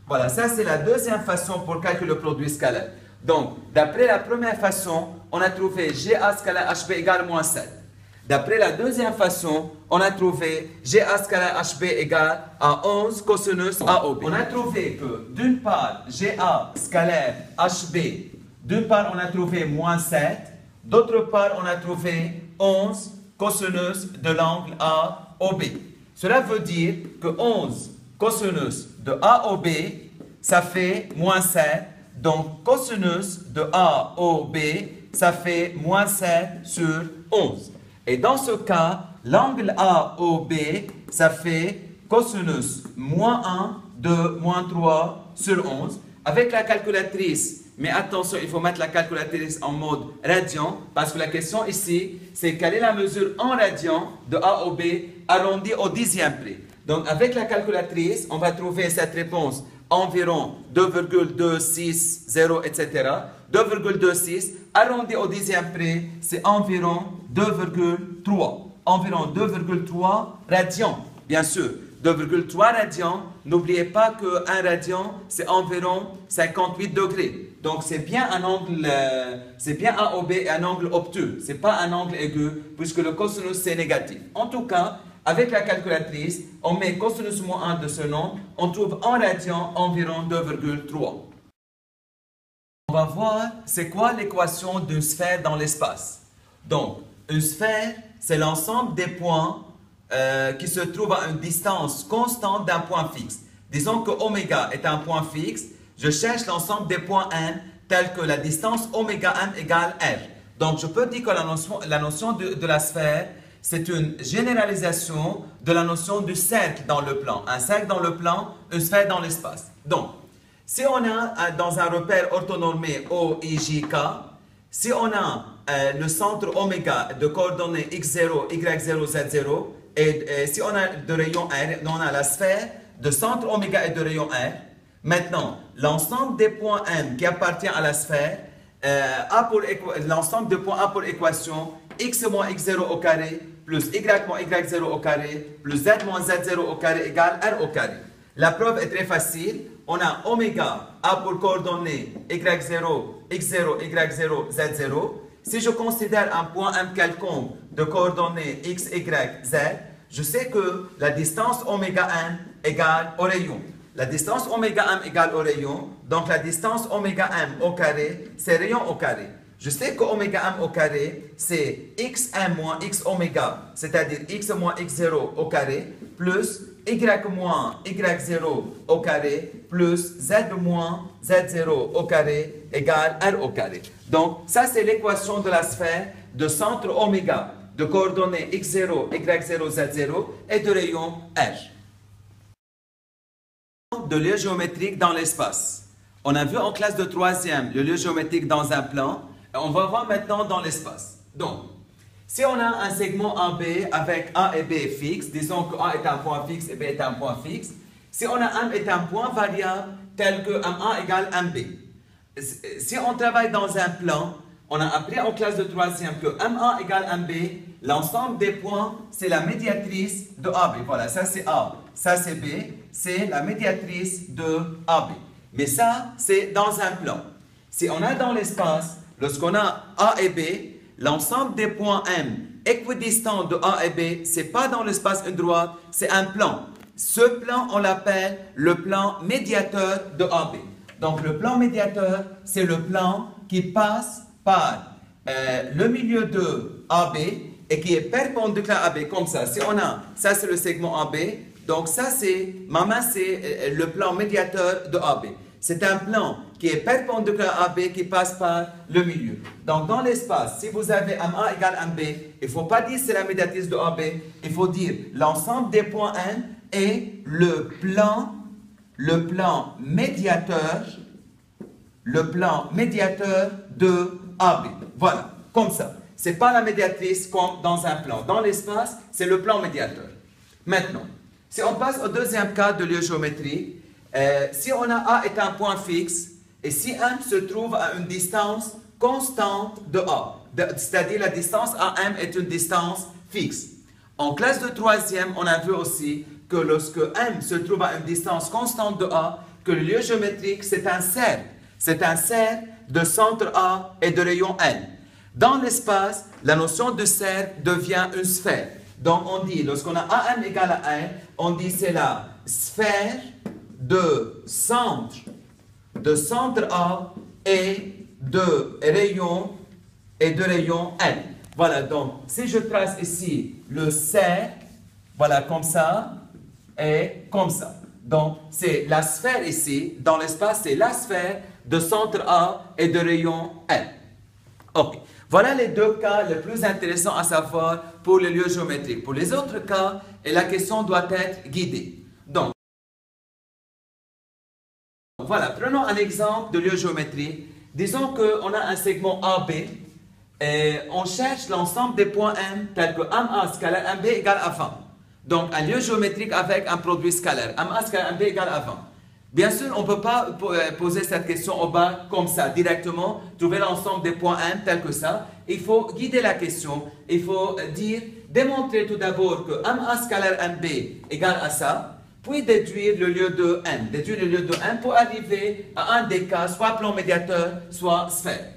Voilà, ça c'est la deuxième façon pour calculer le produit scalaire. Donc, d'après la première façon, on a trouvé GA scalaire HB égale moins 7. D'après la deuxième façon, on a trouvé GA scalaire HB égale à 11 cosinus AOB. On a trouvé que d'une part, GA scalaire HB, d'une part on a trouvé moins 7, d'autre part on a trouvé 11 cosinus de l'angle AOB. Cela veut dire que 11 cosinus de AOB, ça fait moins 7. Donc, cosinus de AOB, ça fait moins 7 sur 11. Et dans ce cas, l'angle AOB, ça fait cosinus moins 1 de moins 3 sur 11. Avec la calculatrice, mais attention, il faut mettre la calculatrice en mode radian, parce que la question ici, c'est quelle est la mesure en radian de AOB arrondie au dixième près. Donc, avec la calculatrice, on va trouver cette réponse environ 2,260, etc. 2,26 arrondi au dixième près, c'est environ 2,3. Environ 2,3 radians, bien sûr. 2,3 radians, n'oubliez pas qu'un radian, c'est environ 58 degrés. Donc, c'est bien un angle, c'est bien un AOB et un angle obtus. Ce n'est pas un angle aigu, puisque le cosinus, c'est négatif. En tout cas, avec la calculatrice, on met cosinus moins 1 de ce nombre, on trouve en radian environ 2,3. On va voir c'est quoi l'équation d'une sphère dans l'espace. Donc, une sphère, c'est l'ensemble des points qui se trouvent à une distance constante d'un point fixe. Disons que oméga est un point fixe, je cherche l'ensemble des points n tels que la distance oméga n égale r. Donc, je peux dire que la notion de la sphère, c'est une généralisation de la notion du cercle dans le plan. Un cercle dans le plan, une sphère dans l'espace. Donc, si on a dans un repère orthonormé OIJK, si on a le centre oméga de coordonnées x0, y0, z0, et si on a de rayon R, on a la sphère de centre oméga et de rayon R. Maintenant, l'ensemble des points M qui appartient à la sphère, l'ensemble de points A pour équation x moins x0 au carré plus y moins y0 au carré plus z moins z0 au carré égale R au carré. La preuve est très facile. On a oméga A pour coordonnées y0, x0, y0, z0. Si je considère un point M quelconque de coordonnées x, y, z, je sais que la distance oméga M égale au rayon. La distance oméga M égale au rayon, donc la distance oméga M au carré, c'est rayon au carré. Je sais que oméga M au carré, c'est xm moins x oméga, c'est-à-dire x moins x0 au carré, plus y moins y0 au carré, plus z moins z0 au carré, égale r au carré. Donc, ça c'est l'équation de la sphère de centre oméga, de coordonnées x0, y0, z0 et de rayon r. De lieu géométrique dans l'espace. On a vu en classe de 3e le lieu géométrique dans un plan. On va voir maintenant dans l'espace. Donc, si on a un segment AB avec A et B fixe, disons que A est un point fixe et B est un point fixe. Si on a M est un point variable tel que MA égale MB. Si on travaille dans un plan, on a appris en classe de 3e que MA égale MB, l'ensemble des points, c'est la médiatrice de AB. Voilà, ça c'est A, ça c'est B, c'est la médiatrice de AB. Mais ça, c'est dans un plan. Si on a dans l'espace, lorsqu'on a A et B, l'ensemble des points M équidistants de A et B, ce n'est pas dans l'espace une droite, c'est un plan. Ce plan, on l'appelle le plan médiateur de AB. Donc, le plan médiateur, c'est le plan qui passe par le milieu de AB et qui est perpendiculaire à AB, comme ça. Si on a, ça c'est le segment AB, donc ça c'est, ma main c'est le plan médiateur de AB. C'est un plan qui est perpendiculaire à AB qui passe par le milieu. Donc dans l'espace, si vous avez MA égale MB, il ne faut pas dire c'est la médiatrice de AB, il faut dire l'ensemble des points M est le plan médiateur de AB. Voilà, comme ça. Ce n'est pas la médiatrice comme dans un plan. Dans l'espace, c'est le plan médiateur. Maintenant, si on passe au deuxième cas de lieu géométrique, si on a A est un point fixe, et si M se trouve à une distance constante de A, c'est-à-dire la distance AM est une distance fixe. En classe de 3e, on a vu aussi que lorsque M se trouve à une distance constante de A, que le lieu géométrique, c'est un cercle. C'est un cercle de centre A et de rayon N. Dans l'espace, la notion de cercle devient une sphère. Donc on dit, lorsqu'on a AM égale à N, on dit c'est la sphère de centre A et de rayon N. Voilà, donc si je trace ici le cercle, voilà comme ça et comme ça. Donc c'est la sphère ici, dans l'espace, c'est la sphère de centre A et de rayon N. Ok. Voilà les deux cas les plus intéressants à savoir pour les lieux géométriques. Pour les autres cas, la question doit être guidée. Donc, voilà, prenons un exemple de lieu géométrique. Disons qu'on a un segment AB et on cherche l'ensemble des points M tels que MA scalaire MB égale à 20. Donc, un lieu géométrique avec un produit scalaire. MA scalaire MB égale à 20. Bien sûr, on ne peut pas poser cette question au bas comme ça, directement, trouver l'ensemble des points M tel que ça. Il faut guider la question. Il faut dire, démontrer tout d'abord que MA scalaire MB égale à ça, puis déduire le lieu de M. Déduire le lieu de M pour arriver à un des cas, soit plan médiateur, soit sphère.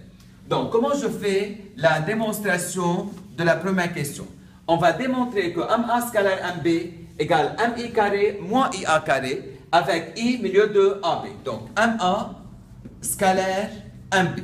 Donc, comment je fais la démonstration de la première question? On va démontrer que MA scalaire MB égale MI carré moins IA carré, avec I milieu de AB. Donc, MA scalaire MB.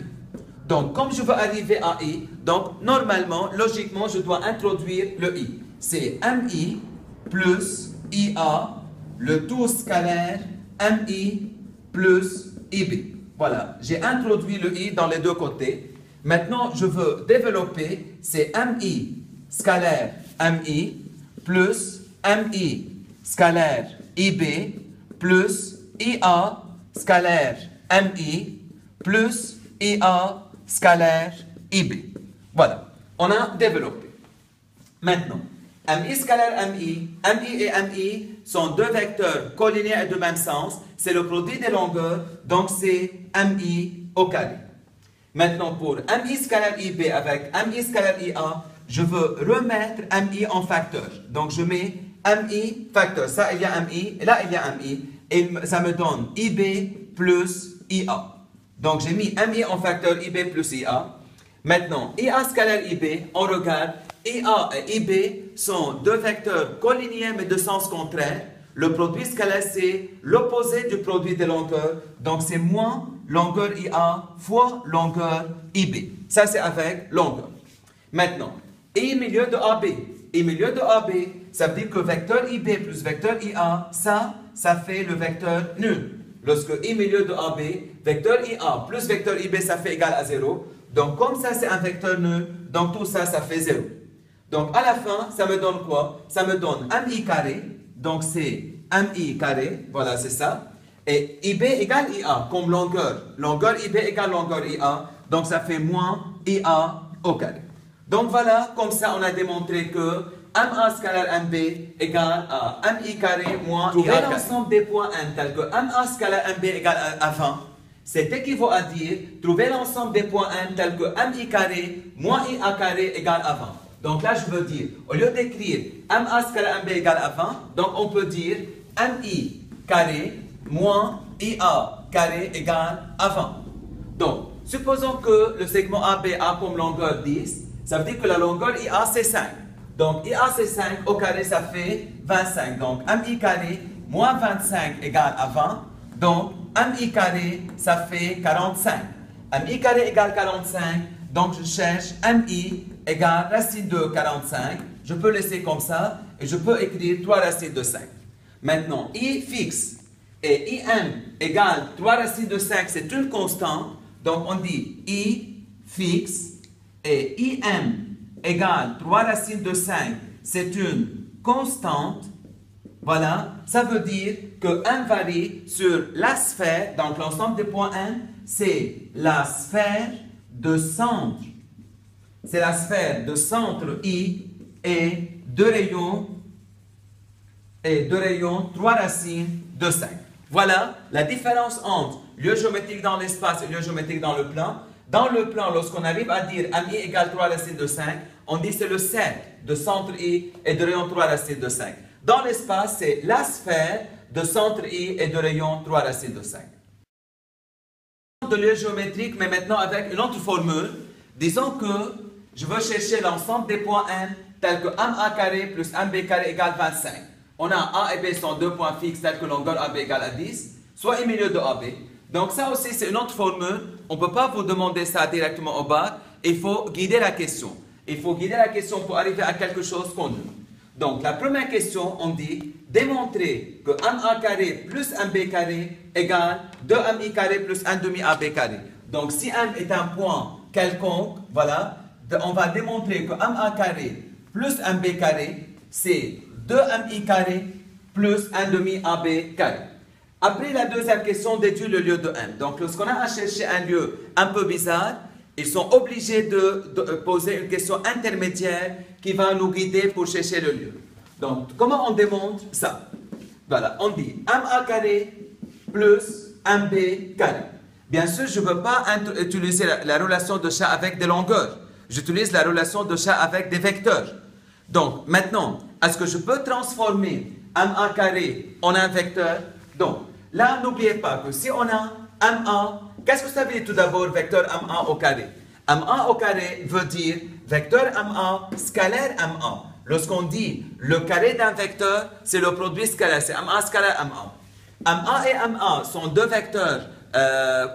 Donc, comme je veux arriver à I, donc normalement, logiquement, je dois introduire le I. C'est MI plus IA, le tout scalaire MI plus IB. Voilà, j'ai introduit le I dans les deux côtés. Maintenant, je veux développer, c'est MI scalaire MI plus MI scalaire IB plus IA scalaire MI plus IA scalaire IB. Voilà, on a développé. Maintenant, MI scalaire MI et MI sont deux vecteurs collinéaires de même sens. C'est le produit des longueurs, donc c'est MI au carré. Maintenant, pour MI scalaire IB avec MI scalaire IA, je veux remettre MI en facteur. Donc, je mets MI facteur. Ça, il y a MI, et là, il y a MI. Et ça me donne IB plus IA. Donc, j'ai mis MI en facteur IB plus IA. Maintenant, IA scalaire IB, on regarde. IA et IB sont deux vecteurs collinéaires mais de sens contraire. Le produit scalaire, c'est l'opposé du produit des longueurs. Donc, c'est moins longueur IA fois longueur IB. Ça, c'est avec longueur. Maintenant, I milieu de AB. I milieu de AB, ça veut dire que vecteur IB plus vecteur IA, ça fait le vecteur nul. Lorsque I milieu de AB, vecteur IA plus vecteur IB, ça fait égal à 0. Donc, comme ça, c'est un vecteur nul, donc tout ça, ça fait 0. Donc, à la fin, ça me donne quoi? Ça me donne MI carré. Donc, c'est MI carré. Voilà, c'est ça. Et IB égale IA comme longueur. Longueur IB égale longueur IA. Donc, ça fait moins IA au carré. Donc, voilà, comme ça, on a démontré que MA scalaire MB égale à MI carré moins IA carré. Trouver l'ensemble des points N tels que MA scalaire MB égale à 20. C'est équivaut à dire trouver l'ensemble des points N tels que MI carré moins IA carré égale à 20. Donc là, je veux dire, au lieu d'écrire MA scalaire MB égale à 20, donc on peut dire MI carré moins IA carré égale à 20. Donc, supposons que le segment AB a comme longueur 10, ça veut dire que la longueur IA c'est 5. Donc, IA c'est 5, au carré ça fait 25. Donc, MI carré moins 25 égale à 20. Donc, MI carré ça fait 45. MI carré égale 45, donc je cherche MI égale racine de 45. Je peux laisser comme ça et je peux écrire 3 racines de 5. Maintenant, I fixe et IM égale 3 racines de 5, c'est une constante. Donc, on dit I fixe et IM égale 3 racines de 5, c'est une constante. Voilà, ça veut dire que N varie sur la sphère, donc l'ensemble des points N, c'est la sphère de centre. C'est la sphère de centre I et deux rayons 3 racines de 5. Voilà la différence entre lieu géométrique dans l'espace et lieu géométrique dans le plan. Dans le plan, lorsqu'on arrive à dire MI égale 3 racines de 5, on dit c'est le cercle de centre I et de rayon 3 racines de 5. Dans l'espace, c'est la sphère de centre I et de rayon 3 racines de 5. De lieu géométrique, mais maintenant avec une autre formule. Disons que je veux chercher l'ensemble des points N tels que MA carré plus MB carré égale 25. On a A et B sont deux points fixes tels que longueur AB égale à 10, soit I milieu de AB. Donc ça aussi c'est une autre formule. On ne peut pas vous demander ça directement au bas. Il faut guider la question. Il faut guider la question pour arriver à quelque chose qu'on veut. Donc la première question, on dit démontrer que MA carré plus MB carré égale 2MI carré plus 1 demi AB carré. Donc si M est un point quelconque, voilà, on va démontrer que MA carré plus MB carré, c'est 2MI carré plus 1 demi AB carré. Après la deuxième question, déduit le lieu de M. Donc lorsqu'on a à chercher un lieu un peu bizarre, ils sont obligés de poser une question intermédiaire qui va nous guider pour chercher le lieu. Donc comment on démontre ça? Voilà, on dit MA carré plus MB carré. Bien sûr, je ne veux pas utiliser la relation de chat avec des longueurs. J'utilise la relation de chat avec des vecteurs. Donc, maintenant, est-ce que je peux transformer MA carré en un vecteur? Donc, là, n'oubliez pas que si on a MA, qu'est-ce que ça veut dire tout d'abord vecteur MA au carré? MA au carré veut dire vecteur MA scalaire MA. Lorsqu'on dit le carré d'un vecteur, c'est le produit scalaire, c'est MA scalaire MA. MA et MA sont deux vecteurs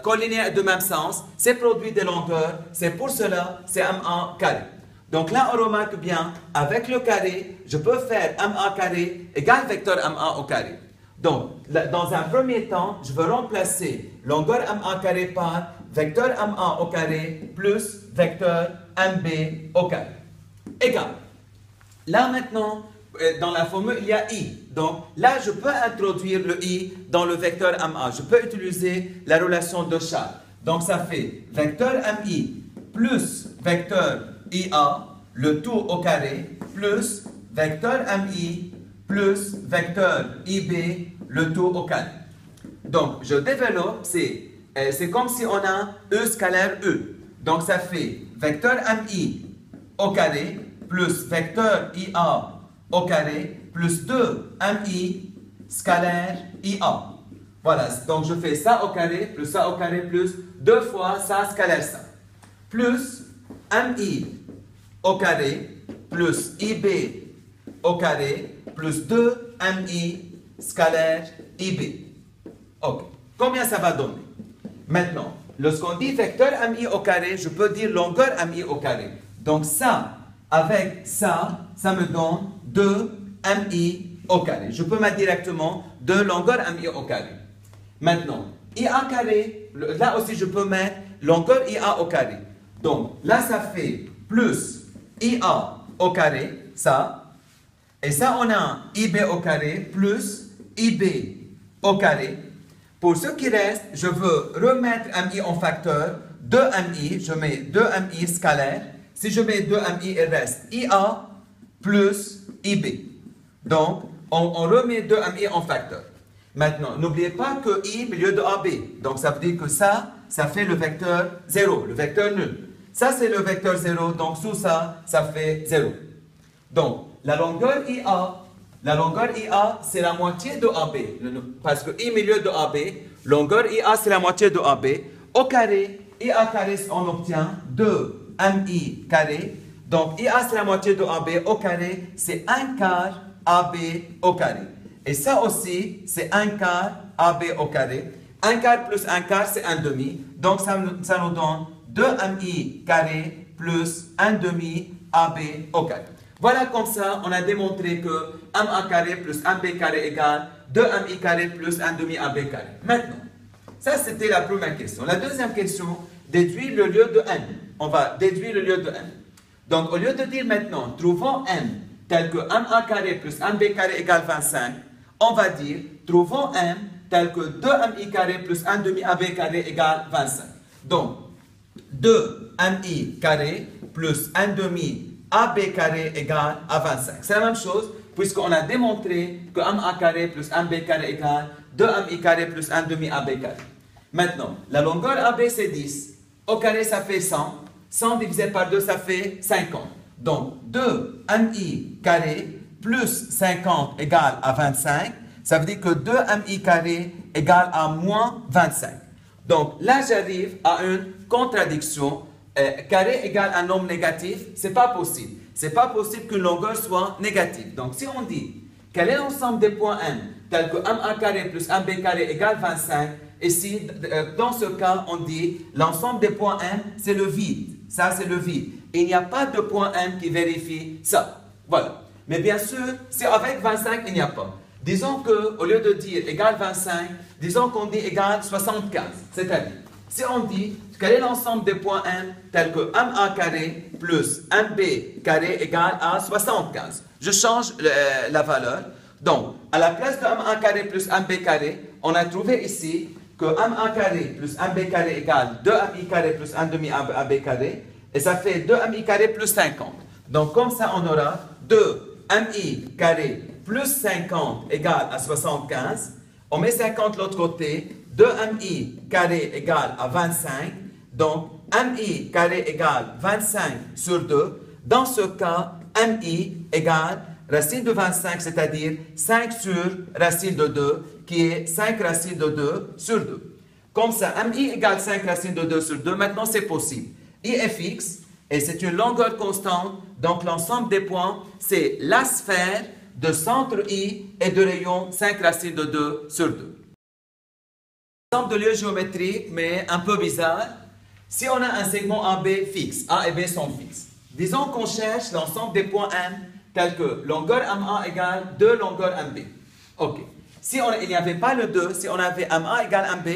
collinéaires de même sens, c'est produit des longueurs, c'est pour cela, c'est MA carré. Donc là, on remarque bien, avec le carré, je peux faire MA carré égale vecteur MA au carré. Donc, dans un premier temps, je veux remplacer longueur MA carré par vecteur MA au carré plus vecteur MB au carré. Égal. Là maintenant, dans la formule, il y a I. Donc là, je peux introduire le I dans le vecteur MA. Je peux utiliser la relation de Charles. Donc ça fait vecteur MI plus vecteur IA, le tout au carré, plus vecteur MI plus vecteur IB, le tout au carré. Donc je développe, c'est comme si on a E scalaire E. Donc ça fait vecteur MI au carré plus vecteur IA au carré plus 2 MI scalaire IA. Voilà, donc je fais ça au carré plus 2 fois ça scalaire ça. Plus MI au carré plus IB au carré plus 2 MI scalaire IB. Ok, combien ça va donner? Maintenant, lorsqu'on dit vecteur MI au carré, je peux dire longueur MI au carré. Donc ça, avec ça, ça me donne 2 MI au carré. Je peux mettre directement 2 longueur MI au carré. Maintenant, IA carré, là aussi je peux mettre longueur IA au carré. Donc là ça fait plus IA au carré, ça. Et ça on a IB au carré plus IB au carré. Pour ce qui reste, je veux remettre MI en facteur, 2 MI, je mets 2 MI scalaire. Si je mets 2 MI, il reste IA plus IB. Donc, on remet 2 MI en facteur. Maintenant, n'oubliez pas que I milieu de AB. Donc, ça veut dire que ça fait le vecteur 0, le vecteur nul. Ça, c'est le vecteur 0. Donc, sous ça, ça fait 0. Donc, la longueur IA, c'est la moitié de AB. Parce que I milieu de AB, longueur IA, c'est la moitié de AB. Au carré, IA carré, on obtient 2 MI carré. Donc, IA, c'est la moitié de AB. Au carré, c'est 1 quart AB au carré. Et ça aussi, c'est 1 quart AB au carré. 1 quart plus 1 quart, c'est 1 demi. Donc, ça nous donne 2 MI carré plus 1 demi AB au carré. Voilà, comme ça, on a démontré que MA carré plus 1B carré égale 2 MI carré plus 1 demi AB carré. Maintenant, ça c'était la première question. La deuxième question, déduire le lieu de n. On va déduire le lieu de n. Donc, au lieu de dire maintenant, trouvons n tel que MA carré plus 1B carré égale 25, on va dire, trouvons n tel que 2MI carré plus 1 demi AB carré égale 25. Donc, 2MI carré plus 1 demi AB carré égale à 25. C'est la même chose, puisqu'on a démontré que MA carré plus 1B carré égale 2MI carré plus 1 demi AB carré. Maintenant, la longueur AB c'est 10. Au carré, ça fait 100. 100 divisé par 2, ça fait 50. Donc, 2MI carré plus 50 égale à 25. Ça veut dire que 2MI carré égale à moins 25. Donc, là, j'arrive à une contradiction. Carré égale un nombre négatif, c'est pas possible. C'est pas possible qu'une longueur soit négative. Donc, si on dit quel est l'ensemble des points n tel que MA carré plus 1B carré égale 25, et si dans ce cas, on dit l'ensemble des points n, c'est le vide. Ça, c'est le vide. Et il n'y a pas de point n qui vérifie ça. Voilà. Mais bien sûr, si avec 25, il n'y a pas. Disons qu'au lieu de dire égale 25, disons qu'on dit égale 75. C'est-à-dire, si on dit quel est l'ensemble des points n tels que MA carré plus 1B carré égale à 75. Je change la valeur. Donc, à la place de MA carré plus 1B carré, on a trouvé ici que MA carré plus 1B carré égale 2MI carré plus 1 demi AB carré. Et ça fait 2MI carré plus 50. Donc, comme ça, on aura 2MI carré plus 50 égale à 75. On met 50 de l'autre côté. 2MI carré égale à 25. Donc, MI carré égale 25 sur 2. Dans ce cas, MI égale racine de 25, c'est-à-dire 5 sur racine de 2, qui est 5 racines de 2 sur 2. Comme ça, MI égale 5 racines de 2 sur 2. Maintenant, c'est possible. I est fixe et c'est une longueur constante. Donc, l'ensemble des points, c'est la sphère de centre I et de rayon 5 racines de 2 sur 2. Exemple de lieu géométrique, mais un peu bizarre. Si on a un segment AB fixe, A et B sont fixes, disons qu'on cherche l'ensemble des points N tels que longueur MA égale 2 longueur MB. Ok. Si il n'y avait pas le 2, si on avait MA égale MB,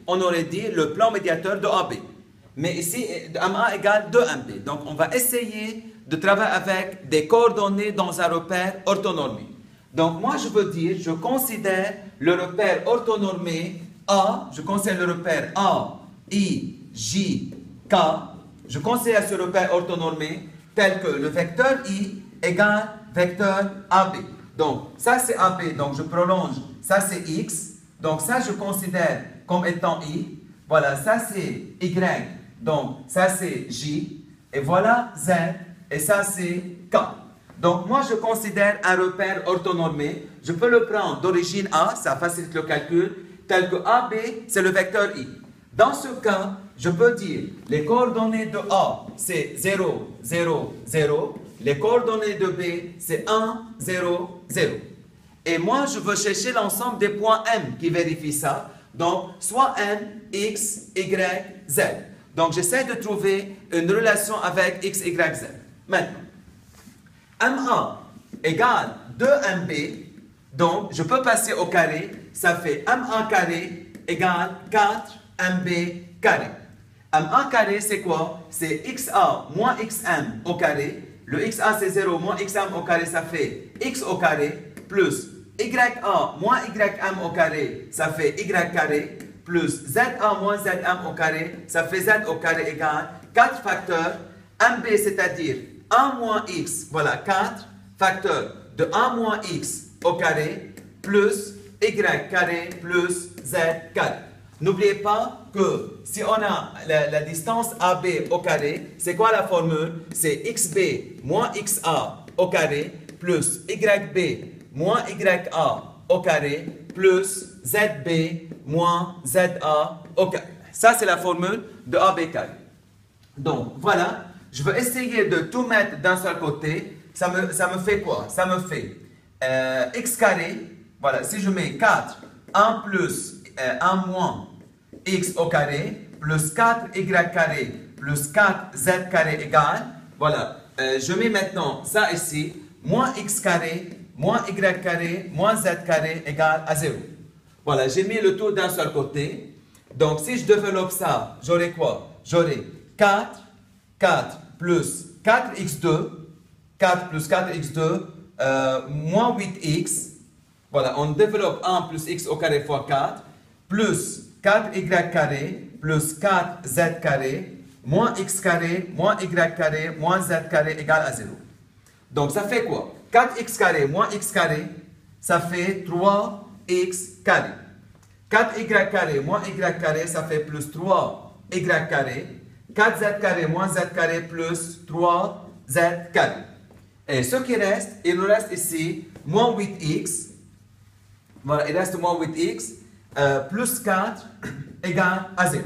on aurait dit le plan médiateur de AB. Mais ici, MA égale 2MB. Donc, on va essayer de travailler avec des coordonnées dans un repère orthonormé. Donc, moi, je veux dire, je considère le repère orthonormé A, je considère le repère A, I, J, K. Je considère ce repère orthonormé tel que le vecteur I égale vecteur AB. Donc, ça c'est AB, donc je prolonge, ça c'est X. Donc, ça je considère comme étant I. Voilà, ça c'est Y. Donc, ça c'est J. Et voilà Z. Et ça c'est K. Donc, moi je considère un repère orthonormé. Je peux le prendre d'origine A, ça facilite le calcul, tel que AB c'est le vecteur I. Dans ce cas, je peux dire les coordonnées de A c'est 0, 0, 0. Les coordonnées de B, c'est 1, 0, 0. Et moi, je veux chercher l'ensemble des points M qui vérifient ça. Donc, soit M, X, Y, Z. Donc, j'essaie de trouver une relation avec X, Y, Z. Maintenant, MA égale 2MB. Donc, je peux passer au carré. Ça fait MA carré égale 4MB carré. MA carré, c'est quoi? C'est XA moins XM au carré. Le XA c'est 0 moins XM au carré, ça fait X au carré, plus YA moins YM au carré, ça fait Y carré, plus ZA moins ZM au carré, ça fait Z au carré égale 4 facteurs MB, c'est-à-dire 1 moins X, voilà 4 facteurs de 1 moins X au carré, plus Y carré, plus Z carré. N'oubliez pas que si on a la distance AB au carré, c'est quoi la formule? C'est XB moins XA au carré plus YB moins YA au carré plus ZB moins ZA au carré. Ça, c'est la formule de AB carré. Donc, voilà. Je vais essayer de tout mettre d'un seul côté. Ça me fait quoi? Ça me fait X carré. Voilà, si je mets 4, 1 plus 1 moins X au carré plus 4Y carré plus 4Z carré égale, voilà, je mets maintenant ça ici, moins X carré, moins Y carré, moins Z carré égale à 0. Voilà, j'ai mis le tout d'un seul côté. Donc, si je développe ça, j'aurai quoi? J'aurai 4 plus 4x2, 4 plus 4x2, moins 8x. Voilà, on développe 1 plus x au carré fois 4, plus 4y carré, plus 4z carré, moins x carré, moins y carré, moins z carré égale à 0. Donc, ça fait quoi? 4x carré moins x carré, ça fait 3x carré. 4y carré moins y carré, ça fait plus 3y carré. 4z carré moins z carré plus 3z carré. Et ce qui reste, il nous reste ici moins 8x. Voilà, il reste moins 8x plus 4 égale à 0.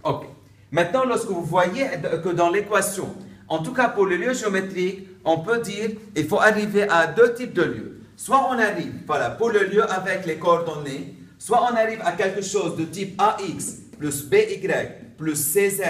Ok. Maintenant, lorsque vous voyez que dans l'équation, en tout cas pour les lieux géométriques, on peut dire qu'il faut arriver à deux types de lieux. Soit on arrive, voilà, pour le lieu avec les coordonnées, soit on arrive à quelque chose de type AX plus BY plus CZ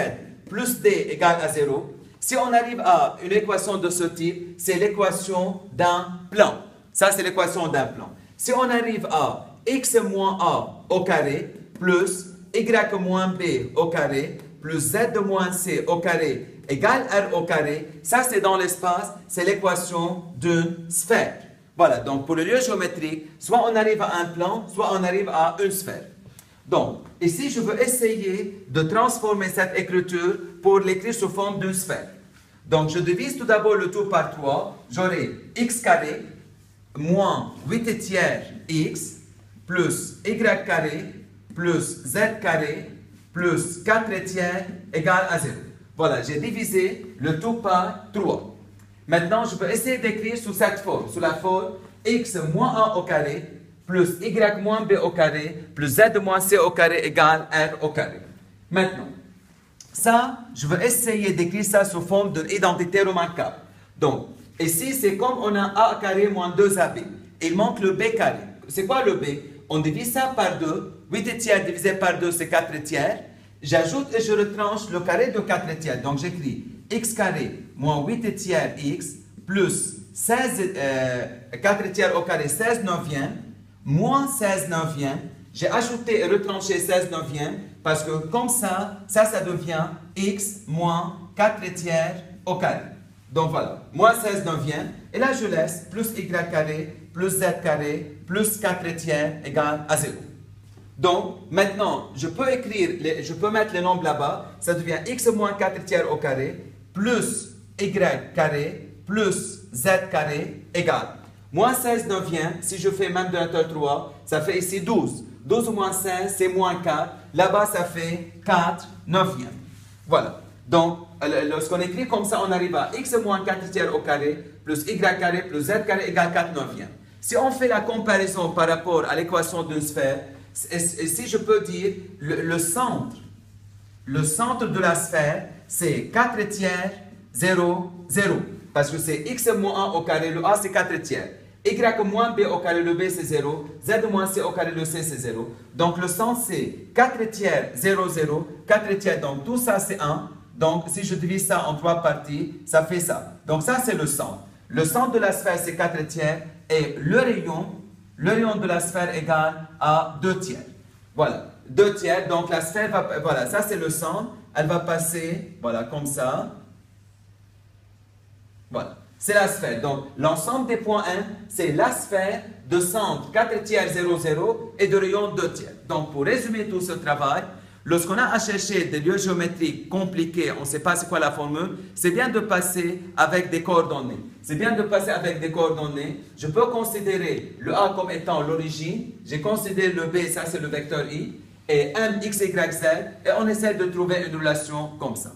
plus D égale à 0. Si on arrive à une équation de ce type, c'est l'équation d'un plan. Ça, c'est l'équation d'un plan. Si on arrive à x moins a au carré plus y moins b au carré plus z moins c au carré égale r au carré, ça c'est dans l'espace, c'est l'équation d'une sphère. Voilà, donc pour le lieu géométrique, soit on arrive à un plan, soit on arrive à une sphère. Donc, ici je veux essayer de transformer cette écriture pour l'écrire sous forme d'une sphère. Donc je divise tout d'abord le tout par 3, j'aurai x carré moins 8 tiers x plus y carré plus z carré plus 4 tiers égale à 0. Voilà, j'ai divisé le tout par 3. Maintenant, je peux essayer d'écrire sous cette forme, sous la forme x moins 1 au carré plus y moins b au carré plus z moins c au carré égale r au carré. Maintenant, ça, je veux essayer d'écrire ça sous forme d'une identité remarquable. Donc, ici, c'est comme on a a carré moins 2ab. Il manque le b carré. C'est quoi le b? On divise ça par 2. 8 tiers divisé par 2, c'est 4 tiers. J'ajoute et je retranche le carré de 4 tiers. Donc, j'écris x carré moins 8 tiers x plus 4 tiers au carré, 16 neuvième, moins 16 neuvièmes. J'ai ajouté et retranché 16 neuvièmes parce que comme ça devient x moins 4 tiers au carré. Donc voilà, moins 16 neuvièmes. Et là, je laisse plus y carré plus z carré plus 4 tiers égale à 0. Donc, maintenant, je peux mettre les nombres là-bas. Ça devient x moins 4 tiers au carré plus y carré plus z carré égale. Moins 16 neuvièmes, si je fais même dénominateur 3, ça fait ici 12. 12 moins 16, c'est moins 4. Là-bas, ça fait 4 neuvièmes. Voilà. Donc, lorsqu'on écrit comme ça, on arrive à x moins 4 tiers au carré plus y carré plus z carré égale 4 neuvièmes. Si on fait la comparaison par rapport à l'équation d'une sphère, si je peux dire le centre de la sphère, c'est 4 tiers, 0, 0. Parce que c'est x moins 1 au carré, le a c'est 4 tiers. Y moins b au carré, le b c'est 0. Z moins c au carré, le c c'est 0. Donc le centre c'est 4 tiers, 0, 0. 4 tiers, donc tout ça c'est 1. Donc si je divise ça en 3 parties, ça fait ça. Donc ça c'est le centre. Le centre de la sphère c'est 4 tiers et le rayon de la sphère égale à 2 tiers. Voilà, 2 tiers. Donc la sphère va, voilà, ça c'est le centre. Elle va passer, voilà, comme ça. Voilà, c'est la sphère. Donc, l'ensemble des points 1, c'est la sphère de centre 4 tiers 0, 0 et de rayon 2 tiers. Donc, pour résumer tout ce travail, lorsqu'on a à chercher des lieux géométriques compliqués, on ne sait pas c'est quoi la formule, c'est bien de passer avec des coordonnées. C'est bien de passer avec des coordonnées. Je peux considérer le A comme étant l'origine. J'ai considéré le B, ça c'est le vecteur I. Et M, X, Y, Z. Et on essaie de trouver une relation comme ça.